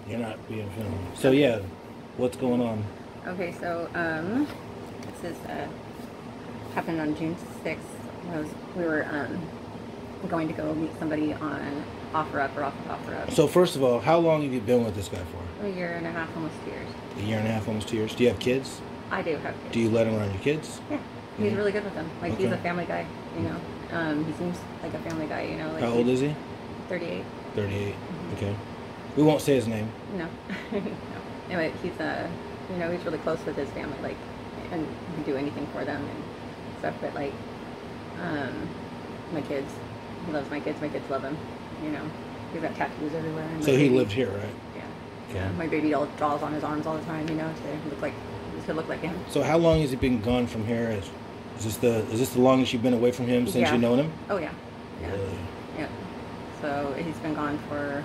You're not being filmed. So yeah, what's going on? Okay, so this is happened on June 6th. We were going to go meet somebody on OfferUp or off of OfferUp. So first of all, how long have you been with this guy for? A year and a half, almost 2 years. A year and a half, almost 2 years. Do you have kids? I do have kids. Do you let him around your kids? Yeah, he's really good with them. Like Okay. he's a family guy, you know. He seems like a family guy, you know. Like How old is he? 38. 38. Okay. We won't say his name. No. No. Anyway, he's you know, he's really close with his family, like, and he can do anything for them and stuff. But like, my kids, he loves my kids. My kids love him. You know, he's got tattoos everywhere. And So he lived here, right? Yeah. Okay. Yeah. My baby all draws on his arms all the time. You know, to look like him. So how long has he been gone from here? Is this the longest you've been away from him since Yeah. you've known him? Oh yeah. Yeah. Really? Yeah. So he's been gone for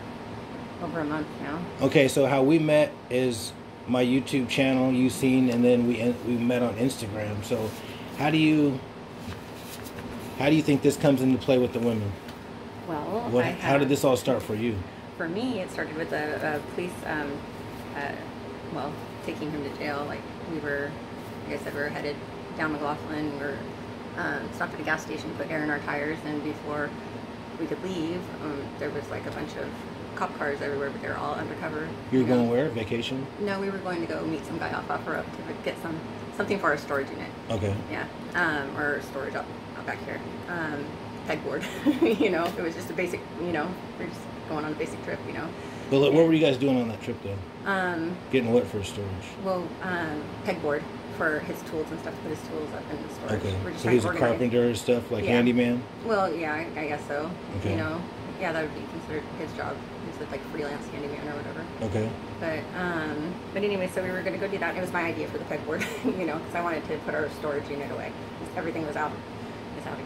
over a month now. Okay, so how we met is my YouTube channel you seen, and then we met on Instagram. So how do you think this comes into play with the women? Well, How did this all start for you? For me, it started with the police, well, taking him to jail. Like like I said, we were headed down McLaughlin. We were stopped at a gas station, put air in our tires, and before we could leave, there was like a bunch of cop cars everywhere, but they were all undercover. You were going where? Vacation? No, we were going to go meet some guy off OfferUp to get something for our storage unit. Okay. Yeah, or storage out back here. Pegboard. You know, it was just a basic. You know, we're just going on a basic trip. You know. But what were you guys doing on that trip though? Getting what for storage? Well, pegboard for his tools and stuff. To put his tools up in the storage. Okay. We're just So trying he's to a organize. carpenter and stuff, like Yeah. handyman? Well, yeah, I guess so. Okay. You know, yeah, that would be considered his job. He's like freelance handyman or whatever. Okay. But anyway, so we were going to go do that. It was my idea for the pegboard, you know, because I wanted to put our storage unit away. Everything was out.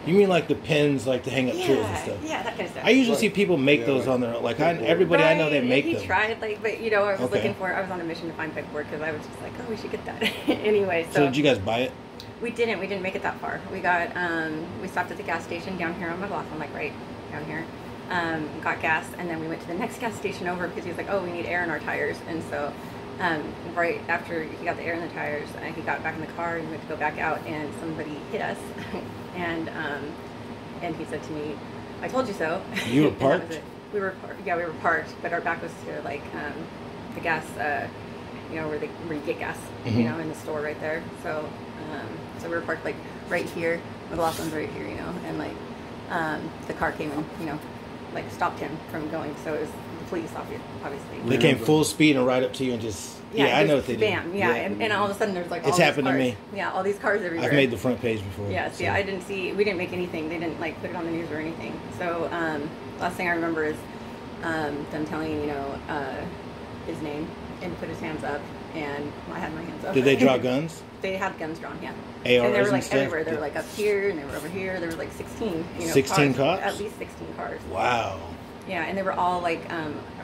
You mean like the pins, like to hang up tools and stuff? Yeah, that kind of stuff. I usually see people make those on their, like everybody I know they make them. He tried, like, but you know, I was Okay. I was on a mission to find pegboard because I was just like, oh, we should get that. Anyway, So did you guys buy it? We didn't make it that far. We got, we stopped at the gas station down here on McLaughlin, like right down here. Got gas, and then we went to the next gas station over because he was like, oh, we need air in our tires. And so right after he got the air in the tires, he got back in the car and we went to go back out, and somebody hit us. And he said to me, I told you so. You were And that was parked? it. We were parked, but our back was to like the gas, you know, where you get gas, you know, in the store right there. So so we were parked like right here. McLaughlin's right here, you know, and like the car came and, you know, like stopped him from going. So it was the police, obviously. They came full speed and right up to you and just, I know what they bam, do. yeah. And all of a sudden there's like all It's these happened to cars. me. Yeah, all these cars everywhere. I've made the front page before. Yeah, see, so. We didn't make anything. They didn't like put it on the news or anything. So last thing I remember is them telling, you know, his name and put his hands up, and I had my hands up. Did they draw guns? They had guns drawn, yeah. ARs and they were like stuff? everywhere. They were like up here, and they were over here. There were like 16, you know, 16 cars. cops? At least 16 cars. Wow. Yeah, and they were all like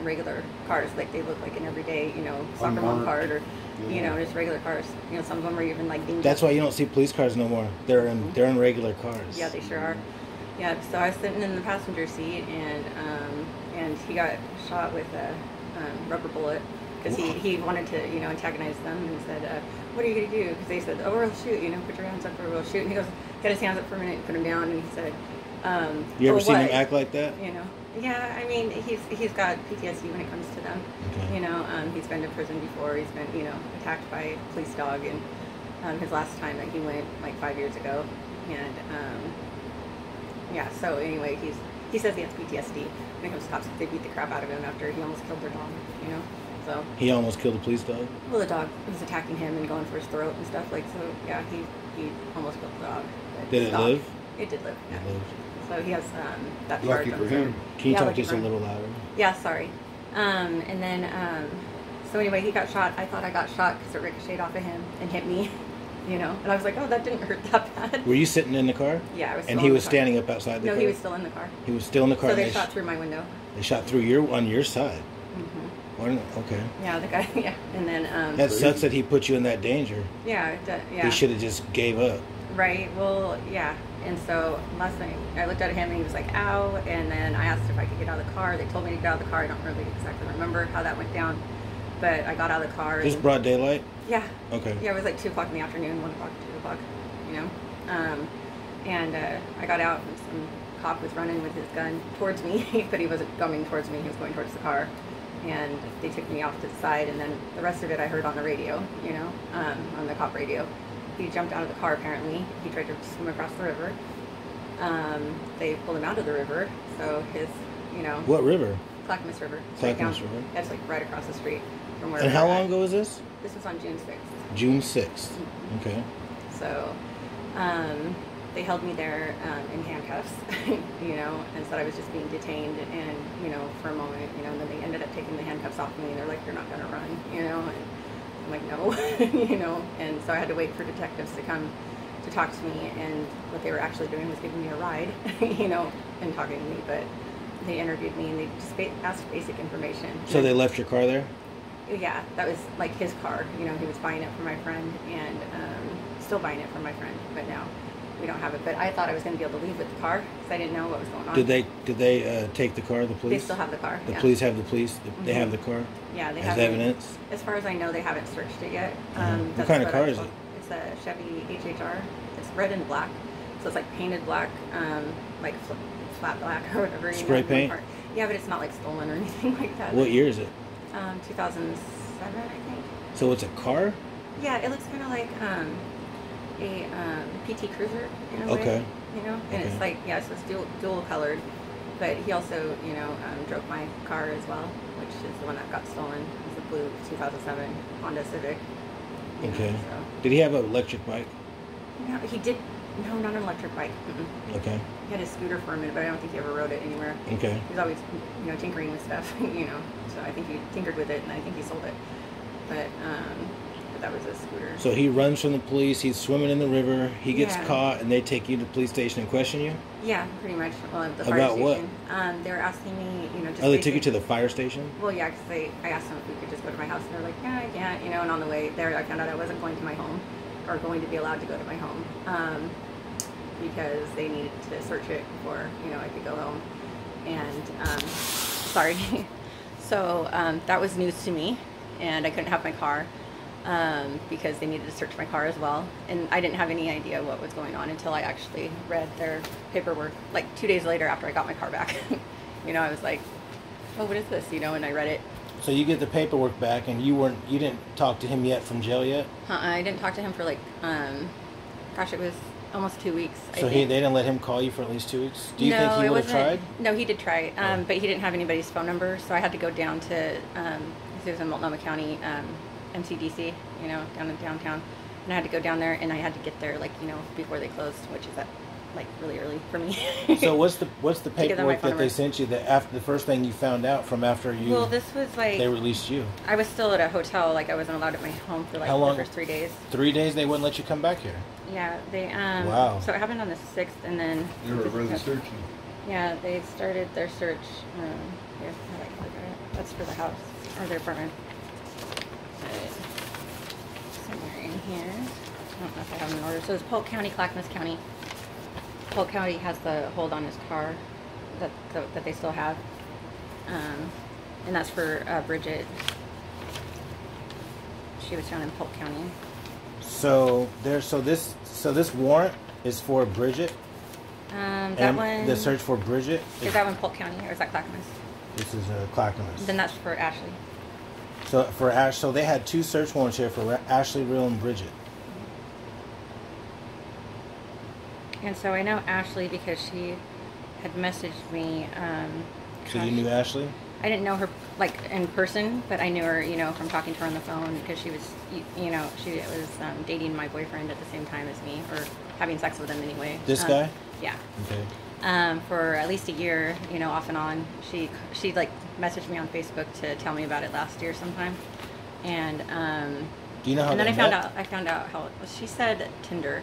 regular cars. Like they looked like an everyday, you know, soccer mom card or, you know, just regular cars. You know, some of them were even like being. That's why you don't see police cars no more. They're in regular cars. Yeah, they sure are. Yeah, so I was sitting in the passenger seat, and he got shot with a rubber bullet because he wanted to, you know, antagonize them and said, "What are you gonna do?" Because they said, "Oh, we'll shoot. You know, put your hands up or we'll shoot." And he goes, got his hands up for a minute, and put them down, and he said, You ever "Oh, seen what?" him act like that? You know. Yeah, I mean, he's got PTSD when it comes to them. Okay. You know, he's been to prison before. He's been, you know, attacked by a police dog, and his last time that he went like 5 years ago, and yeah. So anyway, he says he has PTSD when it comes to cops. They beat the crap out of him after he almost killed their dog. You know, so He almost killed a police dog? well, the dog was attacking him and going for his throat and stuff like. So yeah, he almost killed the dog. But Did it stopped. live? It did live. Yeah. It lived. So he has that Lucky charge for on him. Can you Yeah, talk lucky just for a him. little louder? Yeah, sorry. And then, so anyway, he got shot. I thought I got shot because it ricocheted off of him and hit me, you know. And I was like, oh, that didn't hurt that bad. Were you sitting in the car? Yeah, I was. And still he in was the car. standing up outside the car? No, he was still in the car. He was still in the car. So they and shot through my window. They shot through on your side. Okay. Yeah, the guy. Yeah, and then. That sucks that he put you in that danger. Yeah, yeah. He should have just gave up. Right. Well, yeah. And so last night I looked at him and he was like, ow. And then I asked if I could get out of the car. They told me to get out of the car. I don't really exactly remember how that went down. But I got out of the car. Just broad daylight? Yeah. Okay. Yeah, it was like 2 o'clock in the afternoon, 1 o'clock, 2 o'clock, you know. And I got out and some cop was running with his gun towards me, but he wasn't coming towards me. He was going towards the car. And they took me off to the side, and then the rest of it I heard on the radio, you know, on the cop radio. He jumped out of the car, apparently. He tried to swim across the river. They pulled him out of the river, so his, you know... What river? Clackamas River. Clackamas River? Yeah, it's like right across the street from where... And how long ago was this? This was on June 6th. June 6th. Okay. So, they held me there in handcuffs, you know, and said I was just being detained, and, you know, for a moment, you know, and then they ended up taking the handcuffs off me, and they're like, you're not going to run, you know, and I'm like, no, you know, and so I had to wait for detectives to come to talk to me, and what they were actually doing was giving me a ride, you know, and talking to me, but they interviewed me, and they just asked basic information. So they left your car there? Yeah, that was like his car, you know, he was buying it for my friend, and still buying it for my friend, but now we don't have it. But I thought I was going to be able to leave with the car because I didn't know what was going on. Did they take the car? The police? They still have the car. The police have the police. They have the car. Yeah, they as have evidence. As far as I know, they haven't searched it yet. What kind of car is it? It's a Chevy HHR. It's red and black, so it's like painted black, like flat black or whatever. Spray paint. Yeah, but it's not like stolen or anything like that. What year is it? 2007, I think. So it's a car? Yeah, it looks kind of like a PT Cruiser in a way. Okay. You know, and it's like, yeah, so it's dual colored. But he also, you know, drove my car as well, which is the one that got stolen. It's the blue 2007 Honda Civic. Okay. Know, so. Did he have an electric bike? No, he did. No, not an electric bike. Okay. He had a scooter for a minute, but I don't think he ever rode it anywhere. Okay. He was always, you know, tinkering with stuff, you know. So I think he tinkered with it, and I think he sold it. But that was a scooter. So he runs from the police. He's swimming in the river. He gets Yeah. caught, and they take you to the police station and question you. Yeah, pretty much. Well, at the fire About station. what? They were asking me, you know, just. Oh, they took you to the fire station? Well, yeah, because I asked them if we could just go to my house, and they're like, yeah, I can't, you know. And on the way there, I found out I wasn't going to my home, or going to be allowed to go to my home, because they needed to search it before, you know, I could go home. And sorry. So that was news to me, and I couldn't have my car. Because they needed to search my car as well. And I didn't have any idea what was going on until I actually read their paperwork, like 2 days later after I got my car back. You know, I was like, oh, what is this? You know, and I read it. So you get the paperwork back, and you didn't talk to him yet from jail yet? I didn't talk to him for like, gosh, it was almost 2 weeks. So they didn't let him call you for at least 2 weeks? Do you think he would have tried? No, he did try, but he didn't have anybody's phone number, so I had to go down to, he was in Multnomah County, MCDC, you know, down in downtown, and I had to go down there, and I had to get there, like, you know, before they closed, which is like really early for me. So what's the paperwork that they sent you that after the first thing you found out from after you? Well, this was like they released you. I was still at a hotel, like I wasn't allowed at my home for like How long? The first 3 days. 3 days they wouldn't let you come back here. Yeah, they Wow. So it happened on the 6th, and then They were really searching. Yeah, they started their search. Here, I like to look at it. That's for the house or their apartment. Somewhere in here. I don't know if I have an order. So it's Polk County, Clackamas County. Polk County has the hold on his car that they still have, and that's for Bridget. She was found in Polk County. So this warrant is for Bridget. That one. The search for Bridget. Is that one Polk County or is that Clackamas? This is Clackamas. Then that's for Ashley. So so they had 2 search warrants here for Ashley Real and Bridget. And so I know Ashley because she had messaged me. So you knew Ashley? I didn't know her like in person, but I knew her, you know, from talking to her on the phone because she was, you know, she was dating my boyfriend at the same time as me, or having sex with him anyway. This guy? Yeah. Okay. For at least a year, you know, off and on. She like messaged me on Facebook to tell me about it last year sometime, and do you know how? And then they met? I found out how she said Tinder.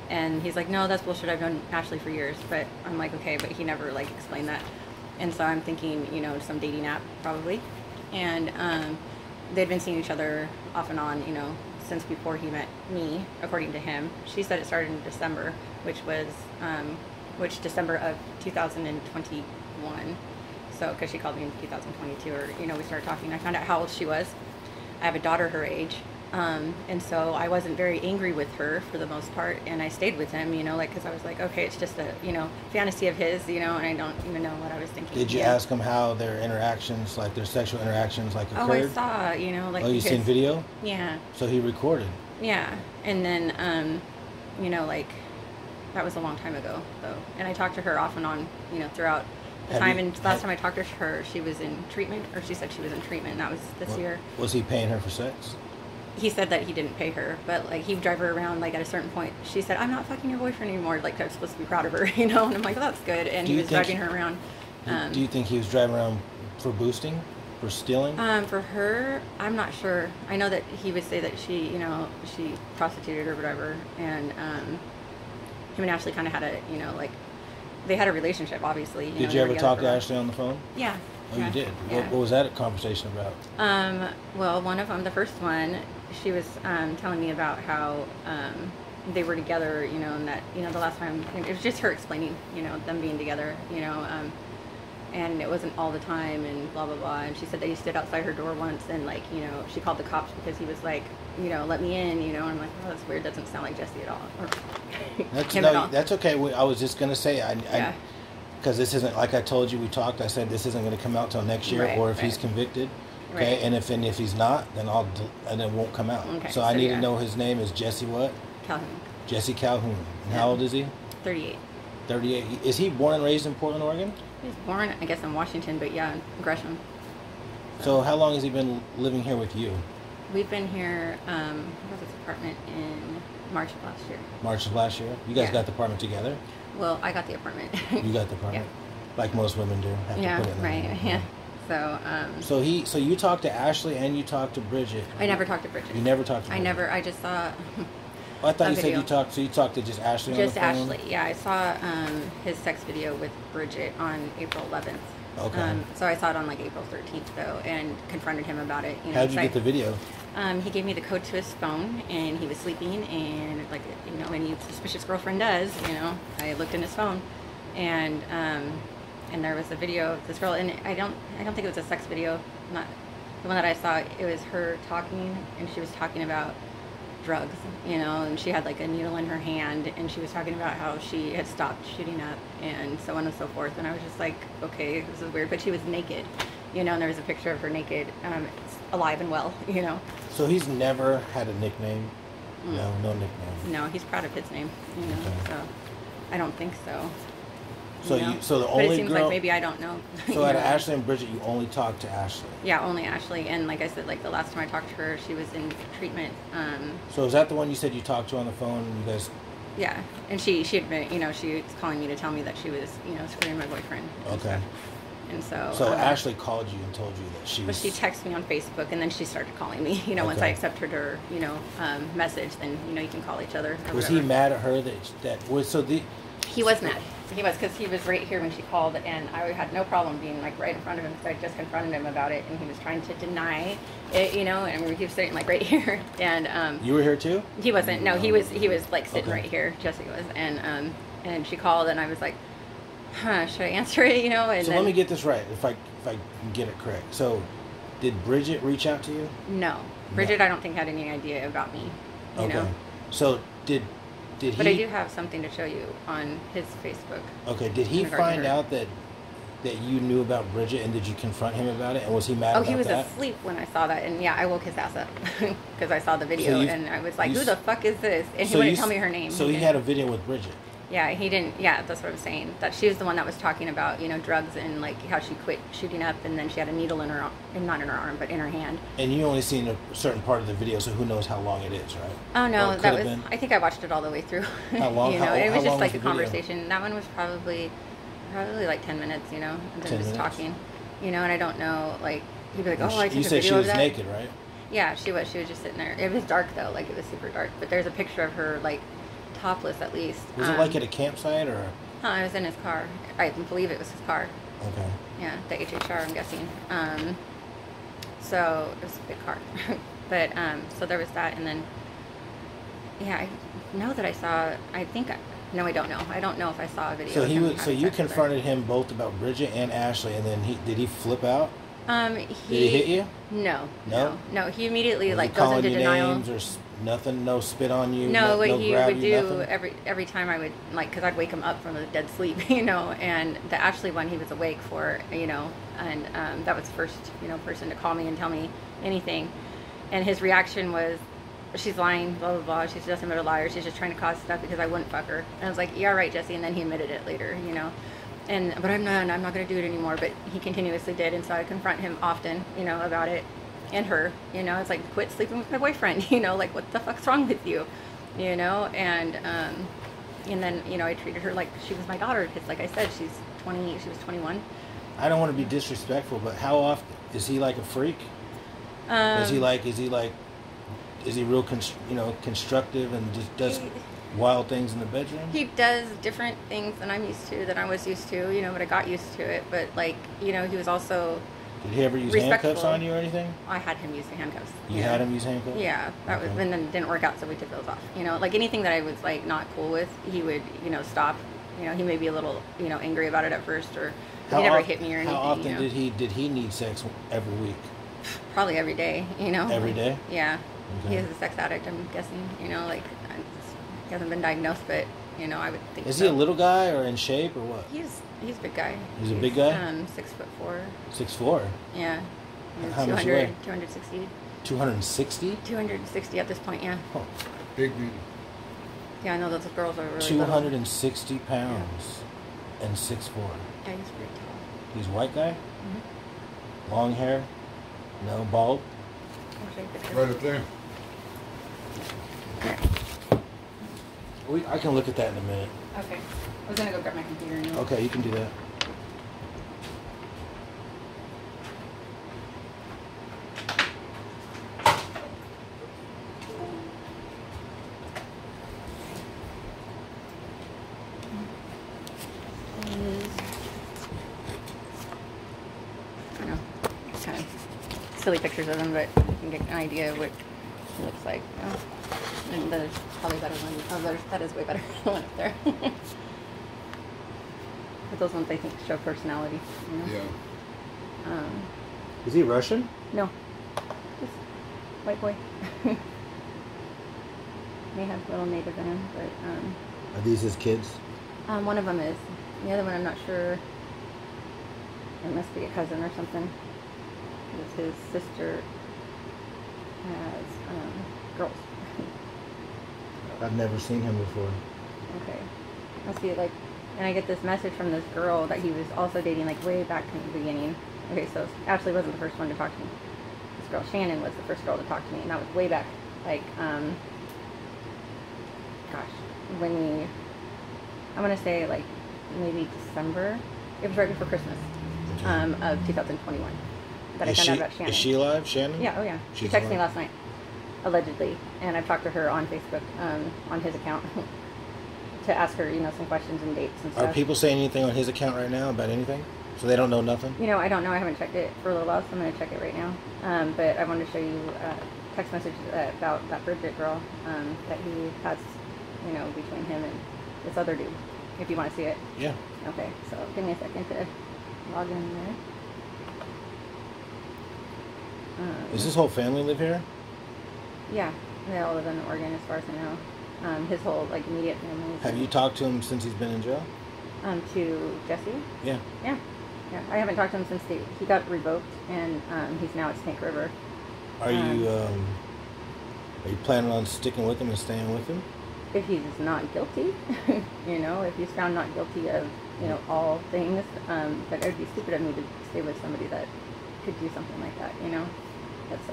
And he's like, no, that's bullshit. I've known Ashley for years. But I'm like, okay, but he never like explained that. And so I'm thinking, you know, some dating app probably. And they'd been seeing each other off and on, you know, since before he met me, according to him. She said it started in December, which December of 2021. So, because she called me in 2022, or we started talking. I found out how old she was. I have a daughter her age, and so I wasn't very angry with her for the most part, and I stayed with him, because I was like, okay, it's just a fantasy of his, and I don't even know what I was thinking. Did you ask him how their interactions, like their sexual interactions, like occurred? Oh, I saw, like. Oh, you seen video? Yeah. So he recorded. Yeah, and then that was a long time ago, though, and I talked to her off and on, throughout the time. And last time I talked to her, she was in treatment, or she said she was in treatment, and that was this year. Was he paying her for sex? He said that he didn't pay her, but he would drive her around. At a certain point, she said, "I'm not fucking your boyfriend anymore." I was supposed to be proud of her, and I'm like, "Well, that's good." And he was driving her around. Do you think he was driving around for boosting, for stealing? For her, I'm not sure. I know that he would say that she prostituted or whatever, and him and Ashley kind of had a, they had a relationship, obviously. Did you ever talk to Ashley on the phone? Yeah. Oh, yeah. You did? Yeah. What was that conversation about? Well, one of them, the first one, she was telling me about how they were together, and that, the last time, it was just her explaining, them being together, and it wasn't all the time, and blah, blah, blah. And she said that he stood outside her door once, and, she called the cops because he was like, let me in, and I'm like, oh, that's weird. Doesn't sound like Jesse at all. That's okay. I was just going to say, because this isn't, like I told you, we talked, I said this isn't going to come out till next year, or if he's convicted. Okay, right. And if he's not, then it won't come out. Okay. So I need to know his name is Jesse what? Calhoun. Jesse Calhoun. And how old is he? 38. 38. Is he born and raised in Portland, Oregon? He was born, I guess, in Washington, but yeah, in Gresham. So how long has he been living here with you? We've been here, we got this apartment in March of last year. March of last year? You guys got the apartment together? Well, I got the apartment. You got the apartment? Yeah. Like most women do. Have to put it in right. Yeah. So you talked to Ashley and you talked to Bridget. I never talked to Bridget. You never talked to Bridget? I just saw. I thought you said you talked to just Ashley on the phone? Just Ashley, yeah. I saw his sex video with Bridget on April 11th. Okay. So I saw it on April 13th though, and confronted him about it. How did you get the video? He gave me the code to his phone, and he was sleeping, and any suspicious girlfriend does, I looked in his phone, and there was a video of this girl, and I don't think it was a sex video, not the one that I saw. It was her talking, and she was talking about drugs, and she had a needle in her hand, and she was talking about how she had stopped shooting up, and so on and so forth. And I was just like, okay, this is weird. But she was naked, and there was a picture of her naked, alive and well, So he's never had a nickname? No nickname. No, he's proud of his name, Okay. So I don't think so. So the only but it seems girl, like maybe I don't know. So out of Ashley and Bridget, you only talked to Ashley? Yeah, only Ashley. And like I said, the last time I talked to her, she was in treatment. So is that the one you said you talked to on the phone, and you guys? Yeah, and she admitted, she was calling me to tell me that she was, screwing my boyfriend. Okay. And so. So Ashley called you and told you that she was. But she texted me on Facebook, and then she started calling me. Once I accepted her, message, then you can call each other. Was he mad at her that was so the? He was mad. He was, because he was right here when she called, and I had no problem being right in front of him, because I just confronted him about it, and he was trying to deny it, and he was sitting right here, and you were here too? He wasn't. No, he was sitting right here. Jesse was, and she called, and I was like, should I answer it? And so let me get this right, if I can get it correct. So, did Bridget reach out to you? No, Bridget, I don't think had any idea about me. You know? So did he? But I do have something to show you on his Facebook. Okay. Did he find out that you knew about Bridget, and did you confront him about it? And was he mad about that? Oh, he was asleep when I saw that, and I woke his ass up because I saw the video, and I was like, "Who the fuck is this?" And he wouldn't tell me her name. So he had a video with Bridget. Yeah, he didn't. Yeah, that's what I'm saying. That she was the one that was talking about, drugs, and how she quit shooting up, and then she had a needle in her, not in her arm, but in her hand. And you only seen a certain part of the video, so who knows how long it is, right? Oh no, that was. I think I watched it all the way through. How long? It was just a conversation. Video? That one was probably 10 minutes, and then just talking, and I don't know, he'd be like, "Oh, I took a video of that." You said she was naked, right? Yeah, she was. She was just sitting there. It was dark though, it was super dark. But there's a picture of her topless at least. Was it at a campsite or? I was in his car. I believe it was his car. Okay. Yeah, the HHR, I'm guessing. So it was a big car. But so there was that, and then I know that I saw. I think No, I don't know. I don't know if I saw a video. So you confronted him both about Bridget and Ashley, and then did he flip out? Did he hit you? No. He immediately goes into denial. Names or nothing? No spit on you? No, what he would do every time I would, like, because I'd wake him up from a dead sleep, you know, and the Ashley one he was awake for, you know, and that was the first, you know, person to call me and tell me anything. And his reaction was, she's lying, blah, blah, blah. She's nothing but a liar. She's just trying to cause stuff because I wouldn't fuck her. And I was like, yeah, right, Jesse. And then he admitted it later, you know. But I'm not going to do it anymore. But he continuously did. And so I confront him often, you know, about it. And her, you know. It's like, quit sleeping with my boyfriend, you know. Like, what the fuck's wrong with you, you know. And then, you know, I treated her like she was my daughter. Because, like I said, she was 21. I don't want to be disrespectful, but how often? Is he like a freak? Is he real, constructive and just does wild things in the bedroom? He does different things than I was used to, you know, but I got used to it. But, like, you know, he was also Did he ever use handcuffs on you or anything? I had him use the handcuffs. You had him use handcuffs? Yeah. And then it didn't work out, so we took those off. You know, like, anything that I was, like, not cool with, he would, you know, stop. You know, he may be a little, you know, angry about it at first, or he never hit me or anything. How often did he need sex every week? Probably every day, you know. Every day? Yeah. Okay. He is a sex addict, I'm guessing, you know, like, he hasn't been diagnosed, but, you know, I would think Is he a little guy or in shape or what? He's a big guy. He's a big guy? 6'4". 6'4"? Yeah. How much you weigh? 260. 260? 260 at this point, yeah. Oh. Big meat. Yeah, I know those girls are really 260 little. Pounds and 6'4". Yeah, he's pretty tall. He's a white guy? Mm-hmm. Long hair? No, bald? Right up there. I can look at that in a minute. Okay. I was going to go grab my computer anyway. Okay, you can do that. I know. It's kind of silly pictures of him, but you can get an idea of what he looks like. Oh. And that is probably better one. Oh, that is way better than the one up there. But those ones, I think, show personality. You know? Yeah. Is he Russian? No. Just white boy. May have a little native in him, but... Are these his kids? One of them is. The other one, I'm not sure. It must be a cousin or something. Because his sister has girls. I've never seen him before. Okay. I see, like, and I get this message from this girl that he was also dating, like, way back in the beginning. Okay, so Ashley wasn't the first one to talk to me. This girl, Shannon, was the first girl to talk to me, and that was way back, like, when I want to say, like, maybe December. It was right before Christmas of 2021 that I found out about Shannon. Is she alive, Shannon? Yeah, oh yeah. She texted me last night, allegedly, and I've talked to her on Facebook, on his account, to ask her, you know, some questions and dates and stuff. Are people saying anything on his account right now about anything? So they don't know nothing? You know, I don't know. I haven't checked it for a little while, so I'm going to check it right now. But I wanted to show you text message about that Bridget girl that he has, you know, between him and this other dude, if you want to see it. Yeah. Okay, so give me a second to log in there. Does this whole family live here? Yeah, they all live in Oregon as far as I know. His whole, like, immediate family. Have you talked to him since he's been in jail? To Jesse? Yeah. Yeah. Yeah, I haven't talked to him since he got revoked, and he's now at Snake River. Are you planning on sticking with him and staying with him? If he's not guilty, you know, if he's found not guilty of, you know, all things, but it would be stupid of me to stay with somebody that could do something like that, you know. That's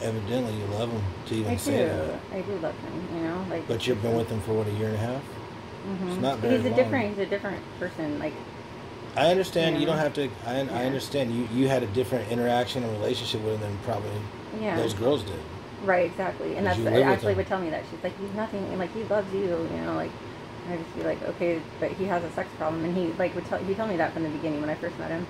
Evidently, you love him to even say that. I do love him, you know, like. But you've been with him for what, a year and a half? Mm-hmm. It's not very long. He's a different person, like. I understand. You don't have to. I understand. You had a different interaction and relationship with him than probably those girls did. Right, exactly. And that's Ashley would tell me that. She's like, he's nothing, and, like, he loves you, you know, like. And I'd just be like, okay, but he has a sex problem, and he, like, he told me that from the beginning when I first met him.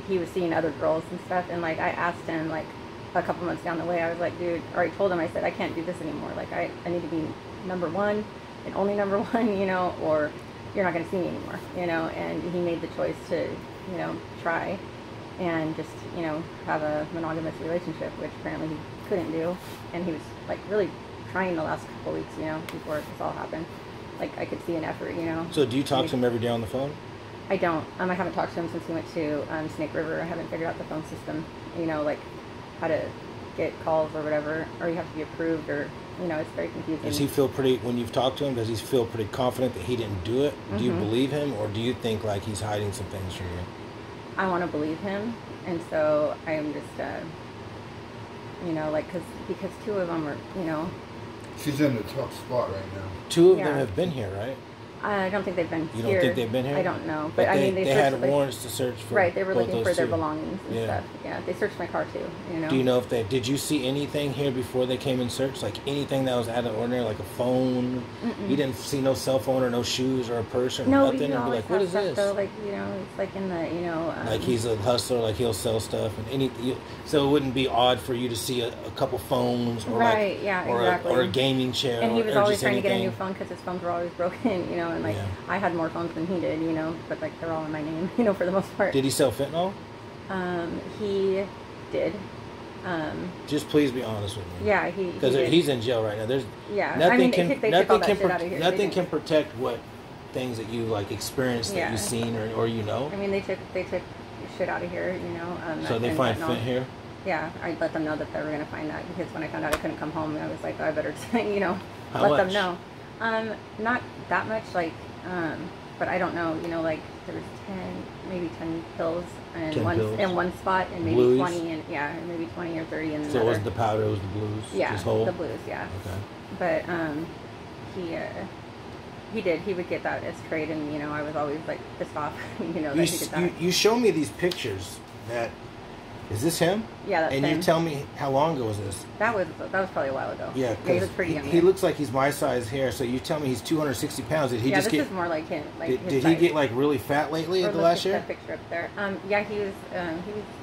He was seeing other girls and stuff, and, like, I asked him, like, a couple months down the way, I was like, dude, or I told him, I said, I can't do this anymore. Like, I need to be number one and only number one, you know, or you're not going to see me anymore, you know. And he made the choice to, you know, try and just, you know, have a monogamous relationship, which apparently he couldn't do. And he was like really trying the last couple weeks, you know, before this all happened. Like I could see an effort, you know. So do you talk to him every day on the phone? I don't. I haven't talked to him since he went to Snake River. I haven't figured out the phone system, you know, like how to get calls or whatever, or you have to be approved, or, you know, it's very confusing. Does he feel pretty, when you've talked to him, does he feel pretty confident that he didn't do it? Do you believe him, or do you think like he's hiding some things from you? I want to believe him, and so I am just, you know, like, because two of them are, you know. She's in a tough spot right now. Two of them have been here, right? I don't think they've been here. You don't think they've been here? I don't know. But I mean, they had warrants to search for. Right, they were looking for their two. Belongings and stuff. Yeah, they searched my car too, you know. Do you know if did you see anything here before they came and searched? Like anything that was out of the ordinary, like a phone? You didn't see no cell phone or no shoes or a purse or nothing? And be like, what is this? Though, like, you know, it's like in the, you know. Like he's a hustler, like he'll sell stuff and so it wouldn't be odd for you to see a couple phones or right, yeah, exactly. or a gaming chair. And he was always trying anything. to get a new phone because his phones were always broken, you know, and like I had more phones than he did, you know, but like they're all in my name, you know, for the most part. Did he sell fentanyl? He did. Just please be honest with me. Yeah, he because he's in jail right now. There's nothing nothing can protect what things that you like experienced that you've seen or you know. I mean, they took shit out of here, you know. So they find fent here. Yeah, I let them know that they were going to find that because when I found out I couldn't come home, I was like, I better, you know, let them know. Not that much, like, but I don't know, you know, like there was 10 pills in one spot, and maybe blues. 20, and maybe 20 or 30 in another. So it wasn't the powder, it was the blues. Yeah, just whole? The blues, yeah. Okay. But he would get that as trade, and you know, I was always like pissed off, you know, that he did that. You show me these pictures. Is this him? Yeah, that's him. And you tell me how long ago was this? That was probably a while ago. Yeah, he was pretty young. He looks like he's my size hair. So you tell me he's 260 pounds. Did he just get? This is more like him. Like did he get like really fat lately at the last year? That picture up there. Yeah, he was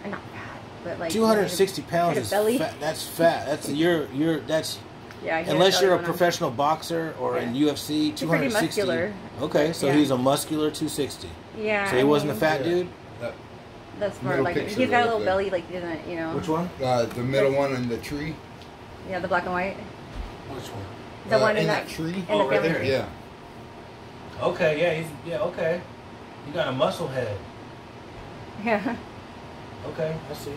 not fat, but like 260 pounds is fat. That's fat. That's that's. Yeah, unless you're a professional boxer or in UFC, 260. Pretty muscular. Okay, so he's a muscular 260. Yeah. So he wasn't a fat dude. That's more like he's got a little belly, like he doesn't, you know. Which one? The middle one in the tree. Yeah, the black and white. Which one? The one in that tree. Oh, right there. Tree. Yeah. Okay. Yeah. Okay. You got a muscle head. Yeah. Okay, I see.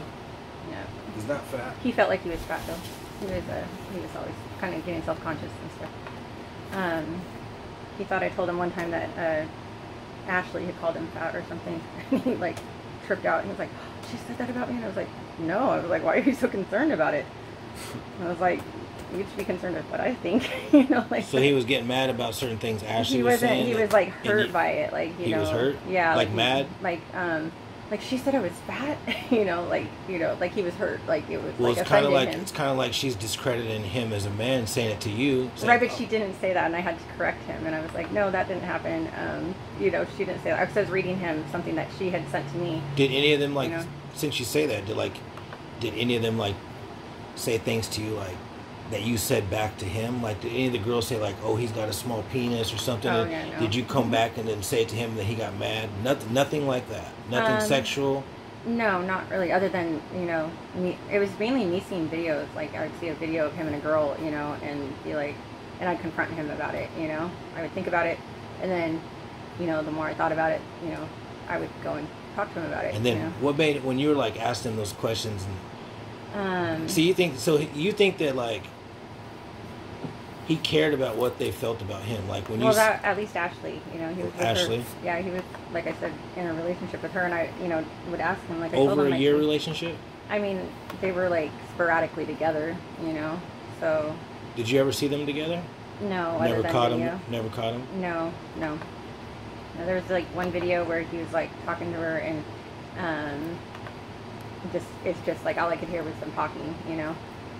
Yeah. He's not fat. He felt like he was fat though. He was always kind of getting self-conscious and stuff. He thought I told him one time that Ashley had called him fat or something. He like tripped out and he was like, oh, she said that about me, and I was like, no. I was like, why are you so concerned about it? And I was like, you should be concerned with what I think, you know, like. So he was getting mad about certain things Ashley was saying. He was like hurt by it, like you know. He was hurt. Yeah. Like mad. Like she said I was fat, you know, like he was hurt, like it was. Well, like it's kind of like him. It's kind of like she's discrediting him as a man, saying it to you. Saying, right, but she didn't say that, and I had to correct him, and I was like, no, that didn't happen. You know, she didn't say that. I was reading him something that she had sent to me. Did any of them like? You know? Since you say that, did any of them like say things to you like that you said back to him? Like, did any of the girls say like, oh, he's got a small penis or something? Oh, yeah, no. Did you come back and then say to him that he got mad? Nothing like that. Nothing sexual. No, not really. Other than, you know, it was mainly me seeing videos. Like I would see a video of him and a girl, you know, and be like, and I'd confront him about it. You know, I would think about it, and then, you know, the more I thought about it, you know, I would go and talk to him about it. And then, what made it when you were like asked him those questions? And, so you think that like he cared about what they felt about him, like when at least Ashley, you know, he was with Ashley. Her. Yeah, he was, like I said, in a relationship with her, and I, you know, would ask him like over a year relationship. I mean, they were like sporadically together, you know. So. Did you ever see them together? No. Never caught him. Never caught him. No. There was like one video where he was like talking to her, and it's just like all I could hear was them talking, you know.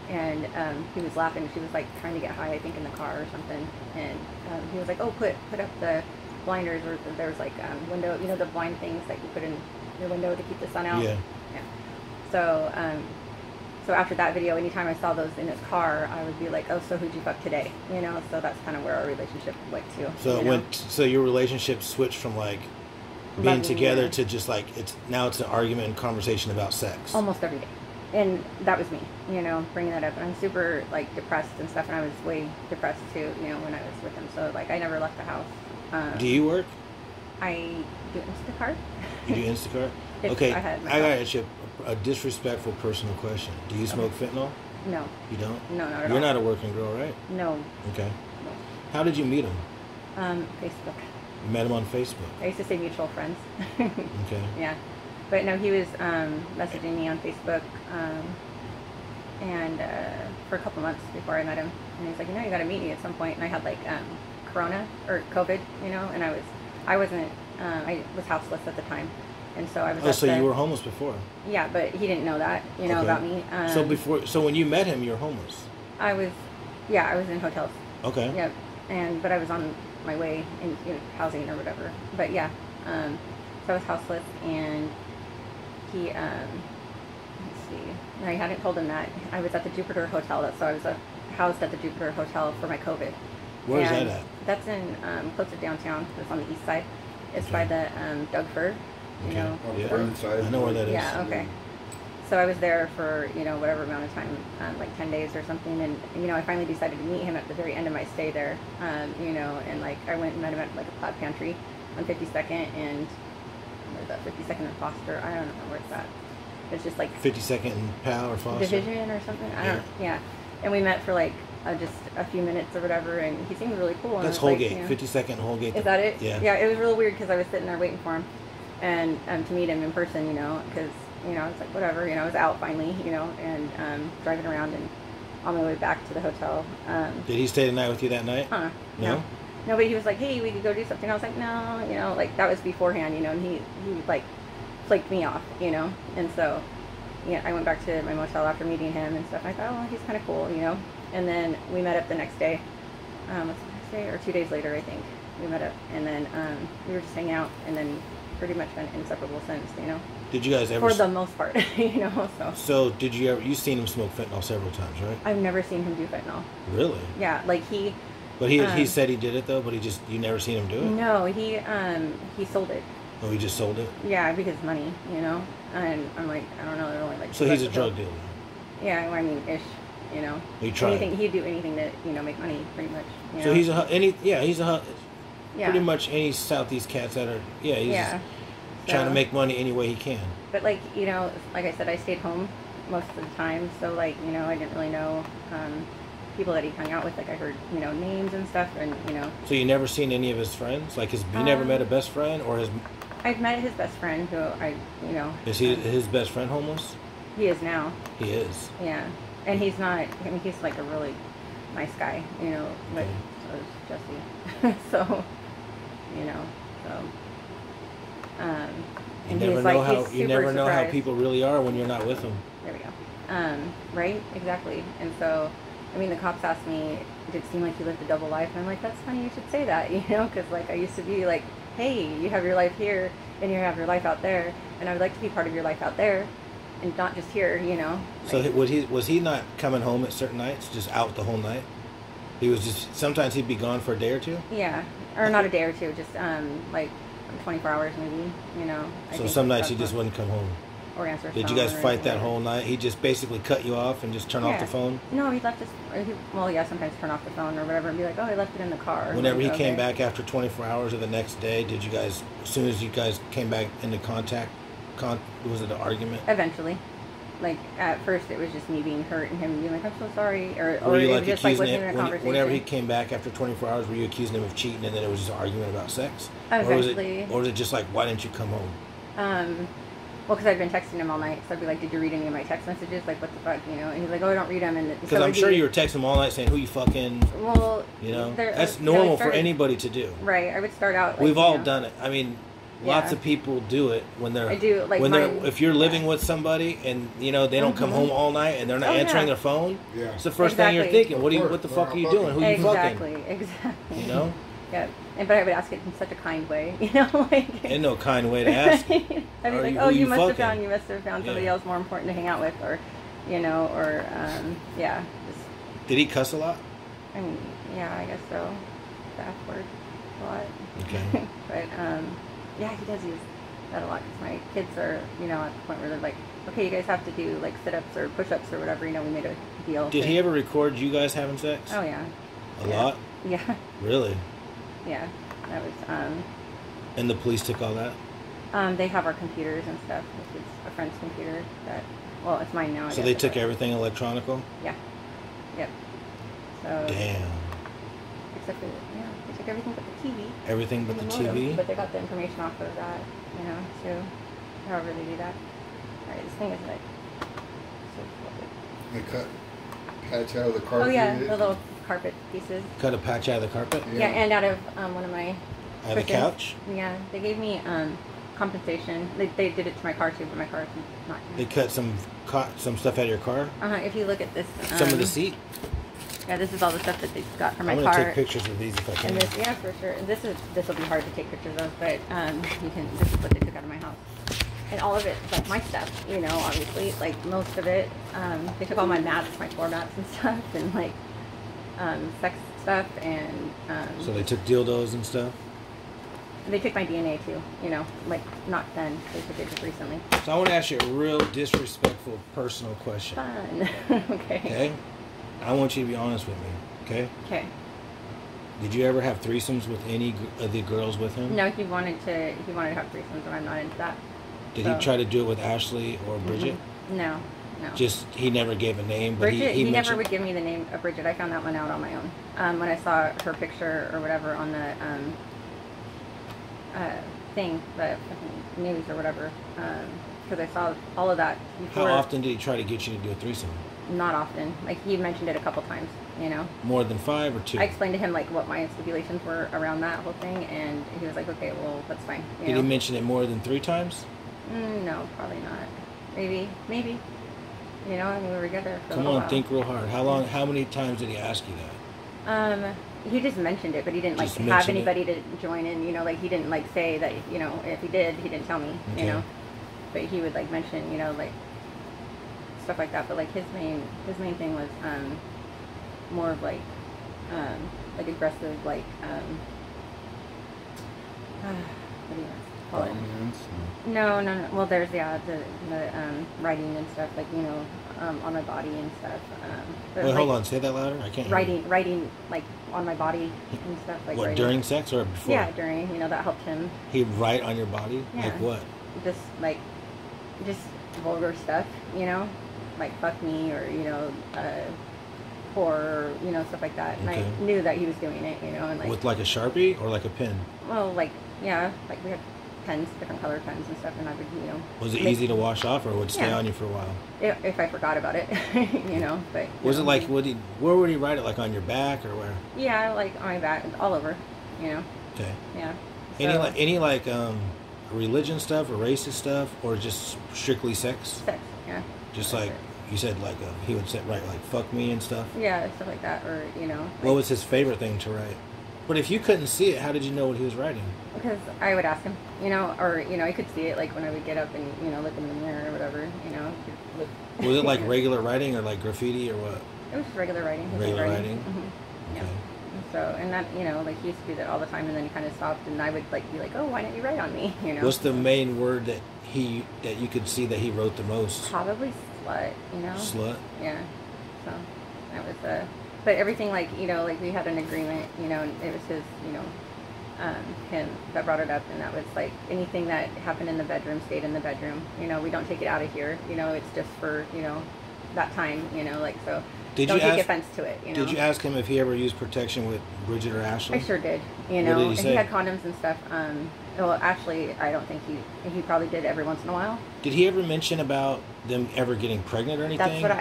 And he was laughing. She was like trying to get high, I think, in the car or something. And he was like, "Oh, put up the blinders." Or there was like window, you know, the blind things that you put in your window to keep the sun out. Yeah. So So after that video, anytime I saw those in his car, I would be like, oh, so who'd you fuck today? You know, so that's kind of where our relationship went to. So so your relationship switched from like being together to just like, now it's an argument and conversation about sex. Almost every day. And that was me, you know, bringing that up. And I'm super like depressed and stuff, and I was way depressed too, you know, when I was with him. So like I never left the house. Do you work? I do Instacart. You do Instacart? Okay, I got to ask you a disrespectful personal question. Do you smoke fentanyl? No. You don't? No, not at all. You're not a working girl, right? No. Okay. No. How did you meet him? Facebook. You met him on Facebook? I used to say mutual friends. Okay. Yeah. But no, he was messaging me on Facebook and for a couple months before I met him. And he's like, you know, you got to meet me at some point. And I had like Corona or COVID, you know, and I was houseless at the time. And so I was. Oh, so you were homeless before? Yeah, but he didn't know that, you know, about me. So when you met him, you were homeless? I was in hotels. Okay. Yeah, but I was on my way in housing or whatever. But yeah, so I was houseless, and he, let's see, I hadn't told him that. I was at the Jupiter Hotel, so I was housed at the Jupiter Hotel for my COVID. Where is that at? That's in, close to downtown. It's on the east side. It's by the Doug Fir. You know, I know where that is. Yeah, okay. So I was there for, you know, whatever amount of time, like 10 days or something. And, you know, I finally decided to meet him at the very end of my stay there, you know, and like I went and met him at like a Cloud Pantry on 52nd and, where's that, 52nd and Foster? I don't know where it's at. It's just like 52nd and Powell or Foster? Division or something? I don't know. Yeah. And we met for like just a few minutes or whatever, and he seemed really cool. That's Holgate, like, you know, 52nd and Holgate. Is that it? Yeah. Yeah, it was really weird because I was sitting there waiting for him and to meet him in person, you know, because, you know, it's like, whatever, you know, I was out finally, you know, and driving around and on my way back to the hotel. Did he stay the night with you that night? No, but he was like, hey, we could go do something. I was like, no, you know, like that was beforehand, you know, and he like flaked me off, you know, and so, yeah, I went back to my motel after meeting him and stuff. I thought, oh, he's kind of cool, you know, and then we met up the next day, what's the next day, or 2 days later, I think, we met up, and then we were just hanging out, and then pretty much been inseparable since, you know. Did you guys ever? For the most part, you know, so. So did you ever, you've seen him smoke fentanyl several times, right? I've never seen him do fentanyl. Really? Yeah, like he. But he said he did it though, but you never seen him do it? No, he sold it. Oh, he just sold it? Yeah, because money, you know, and I'm like, I don't know, they're only like. So he's a drug dealer? Yeah, I mean, ish, you know. He tried. He'd do anything to, you know, make money, pretty much. You know? So he's pretty much any Southeast cats that are, he's just trying to make money any way he can. But like, you know, like I said, I stayed home most of the time, so like, you know, I didn't really know people that he hung out with. Like I heard, you know, names and stuff, and you know. So you never seen any of his friends? Like you never met a best friend or his? I've met his best friend, who you know. Is his best friend homeless? He is now. He is. Yeah, and he's not. I mean, he's like a really nice guy, you know. But so is Jesse. So, you know, so. You never know how people really are when you're not with them. There we go. Right? Exactly. And so, I mean, the cops asked me, did it seem like you lived a double life? And I'm like, that's funny you should say that, you know, because like I used to be like, hey, you have your life here and you have your life out there, and I would like to be part of your life out there and not just here, you know. Like, so was he not coming home at certain nights, just out the whole night? He was just, sometimes he'd be gone for a day or two? Yeah, or not a day or two, just like 24 hours maybe, you know. So some nights he just wouldn't come home? Or answer Did you guys fight that whole night? He just basically cut you off and just turn off the phone? No, he left his, sometimes turn off the phone or whatever and be like, oh, he left it in the car. Whenever he came back after 24 hours or the next day, did you guys, as soon as you guys came back into contact, was it an argument? Eventually. Like, at first it was just me being hurt and him being like, I'm so sorry. Or were you it like was just like accusing listening to a conversation. Whenever he came back after 24 hours, were you accusing him of cheating and then it was just an argument about sex? Eventually. Or was it just like, why didn't you come home? Well, because I'd been texting him all night, so I'd be like, did you read any of my text messages? Like, what the fuck, you know? And he's like, oh, I don't read them. Because I'm sure you were texting him all night saying, who you fucking, well, you know? That's normal for anybody to do. Right, I would start out like, we've all done it. I mean, lots of people do it when they're, if you're living with somebody and, you know, they don't come home all night and they're not answering their phone, it's the first thing you're thinking, what the fuck are you doing? Who are you fucking? Exactly. You know? Yeah, but I would ask it in such a kind way, you know, like. Ain't no kind way to ask it. I'd be like, oh, you must have found somebody else more important to hang out with, or, you know, or yeah. Did he cuss a lot? I mean, yeah, I guess so. The F word a lot. Okay. But yeah, he does use that a lot because my kids are, you know, at the point where they're like, okay, you guys have to do like sit-ups or push-ups or whatever. You know, we made a deal. Did he ever record you guys having sex? Oh yeah. A lot? Yeah. Really? Yeah. That was. And the police took all that? They have our computers and stuff. This is a friend's computer that, well, it's mine now. So they took everything electronical? Yeah. Yep. So. Damn. Except for, yeah, they took everything but the TV. Everything but the TV? But they got the information off of that, you know, too. However they do that. Alright, this thing is like so fluffy. They cut patch out of the carpet. Oh yeah, the little carpet pieces. Cut a patch out of the carpet? Yeah, and out of one of my out of the couch? Yeah, they gave me compensation. They did it to my car too, but my car is not. They cut some stuff out of your car? If you look at this. Some of the seat? Yeah, this is all the stuff that they got from my car. I'm gonna take pictures of these if I can. And this, yeah, for sure. And this will be hard to take pictures of, but you can. This is what they took out of my house, and all of it, like my stuff, you know, obviously, like most of it. They took all my mats, my floor mats and stuff, and like sex stuff, and. So they took dildos and stuff. They took my DNA too, you know, like not then. They took it just recently. So I want to ask you a real disrespectful, personal question. Fun. Okay. Okay. I want you to be honest with me, okay? Okay. Did you ever have threesomes with any of the girls with him? No, he wanted to have threesomes, and I'm not into that. Did he try to do it with Ashley or Bridget? No. Just he never gave a name, but Bridget, he never would give me the name of Bridget. I found that one out on my own. When I saw her picture or whatever on the thing, the news or whatever, because I saw all of that before. How often did he try to get you to do a threesome? Not often. Like, he mentioned it a couple times, you know. More than 5 or 2? I explained to him, like, what my stipulations were around that whole thing, and he was like, okay, well, that's fine. Did he mention it more than 3 times? No, probably not. Maybe. You know, I mean, we were together for a Come while. on, think real hard. How many times did he ask you that? He just mentioned it, but he didn't, like, have anybody to join in, you know, like, he didn't, like, say that, you know, if he did, he didn't tell me, you know. But he would, like, mention, you know, like, stuff like that, but like his main thing was more of like aggressive, like what do you call it? No. Well, there's the writing and stuff, like, you know, on my body and stuff. Wait, like, hold on, say that louder. I can't. Writing like on my body and stuff, like. What, during sex or before? Yeah, during. You know, that helped him. He'd write on your body? Yeah. Like what? Just vulgar stuff, you know. Like fuck me, or, you know, or, you know, stuff like that. And I knew that he was doing it, you know, and like. With like a Sharpie or like a pen? Well, like, yeah, like we had pens, different color pens and stuff, and I would, you know. Was it easy to wash off, or would it stay on you for a while? If I forgot about it, you know. But was it like, where would he write it? Like on your back or where? Yeah, like on my back, all over, you know. Okay. Yeah. So, any religion stuff or racist stuff, or just strictly sex? Sex, yeah. Just like you said, like he would write like "fuck me" and stuff. Yeah, stuff like that, or, you know. Like, what was his favorite thing to write? But if you couldn't see it, how did you know what he was writing? Because I would ask him, you know, or, you know, I could see it, like when I would get up and, you know, look in the mirror or whatever, you know. Was it like regular writing or like graffiti or what? It was just regular writing. Regular writing. Mm-hmm. Yeah. So, and that, you know, like he used to do that all the time, and then he kind of stopped, and I would like be like, oh, why didn't you write on me? You know. What's the main word that you could see that he wrote the most? Probably slut. You know. Slut. Yeah. So that was but everything, like, you know, like we had an agreement, you know, and it was his, you know, him that brought it up, and that was like anything that happened in the bedroom stayed in the bedroom. You know, we don't take it out of here. You know, it's just for, you know, that time. You know, like so. Don't take offense to it, you know. Did you ask him if he ever used protection with Bridget or Ashley? I sure did, you know. What did he say? He had condoms and stuff. Well, Ashley, I don't think he probably did every once in a while. Did he ever mention about them ever getting pregnant or anything? That's what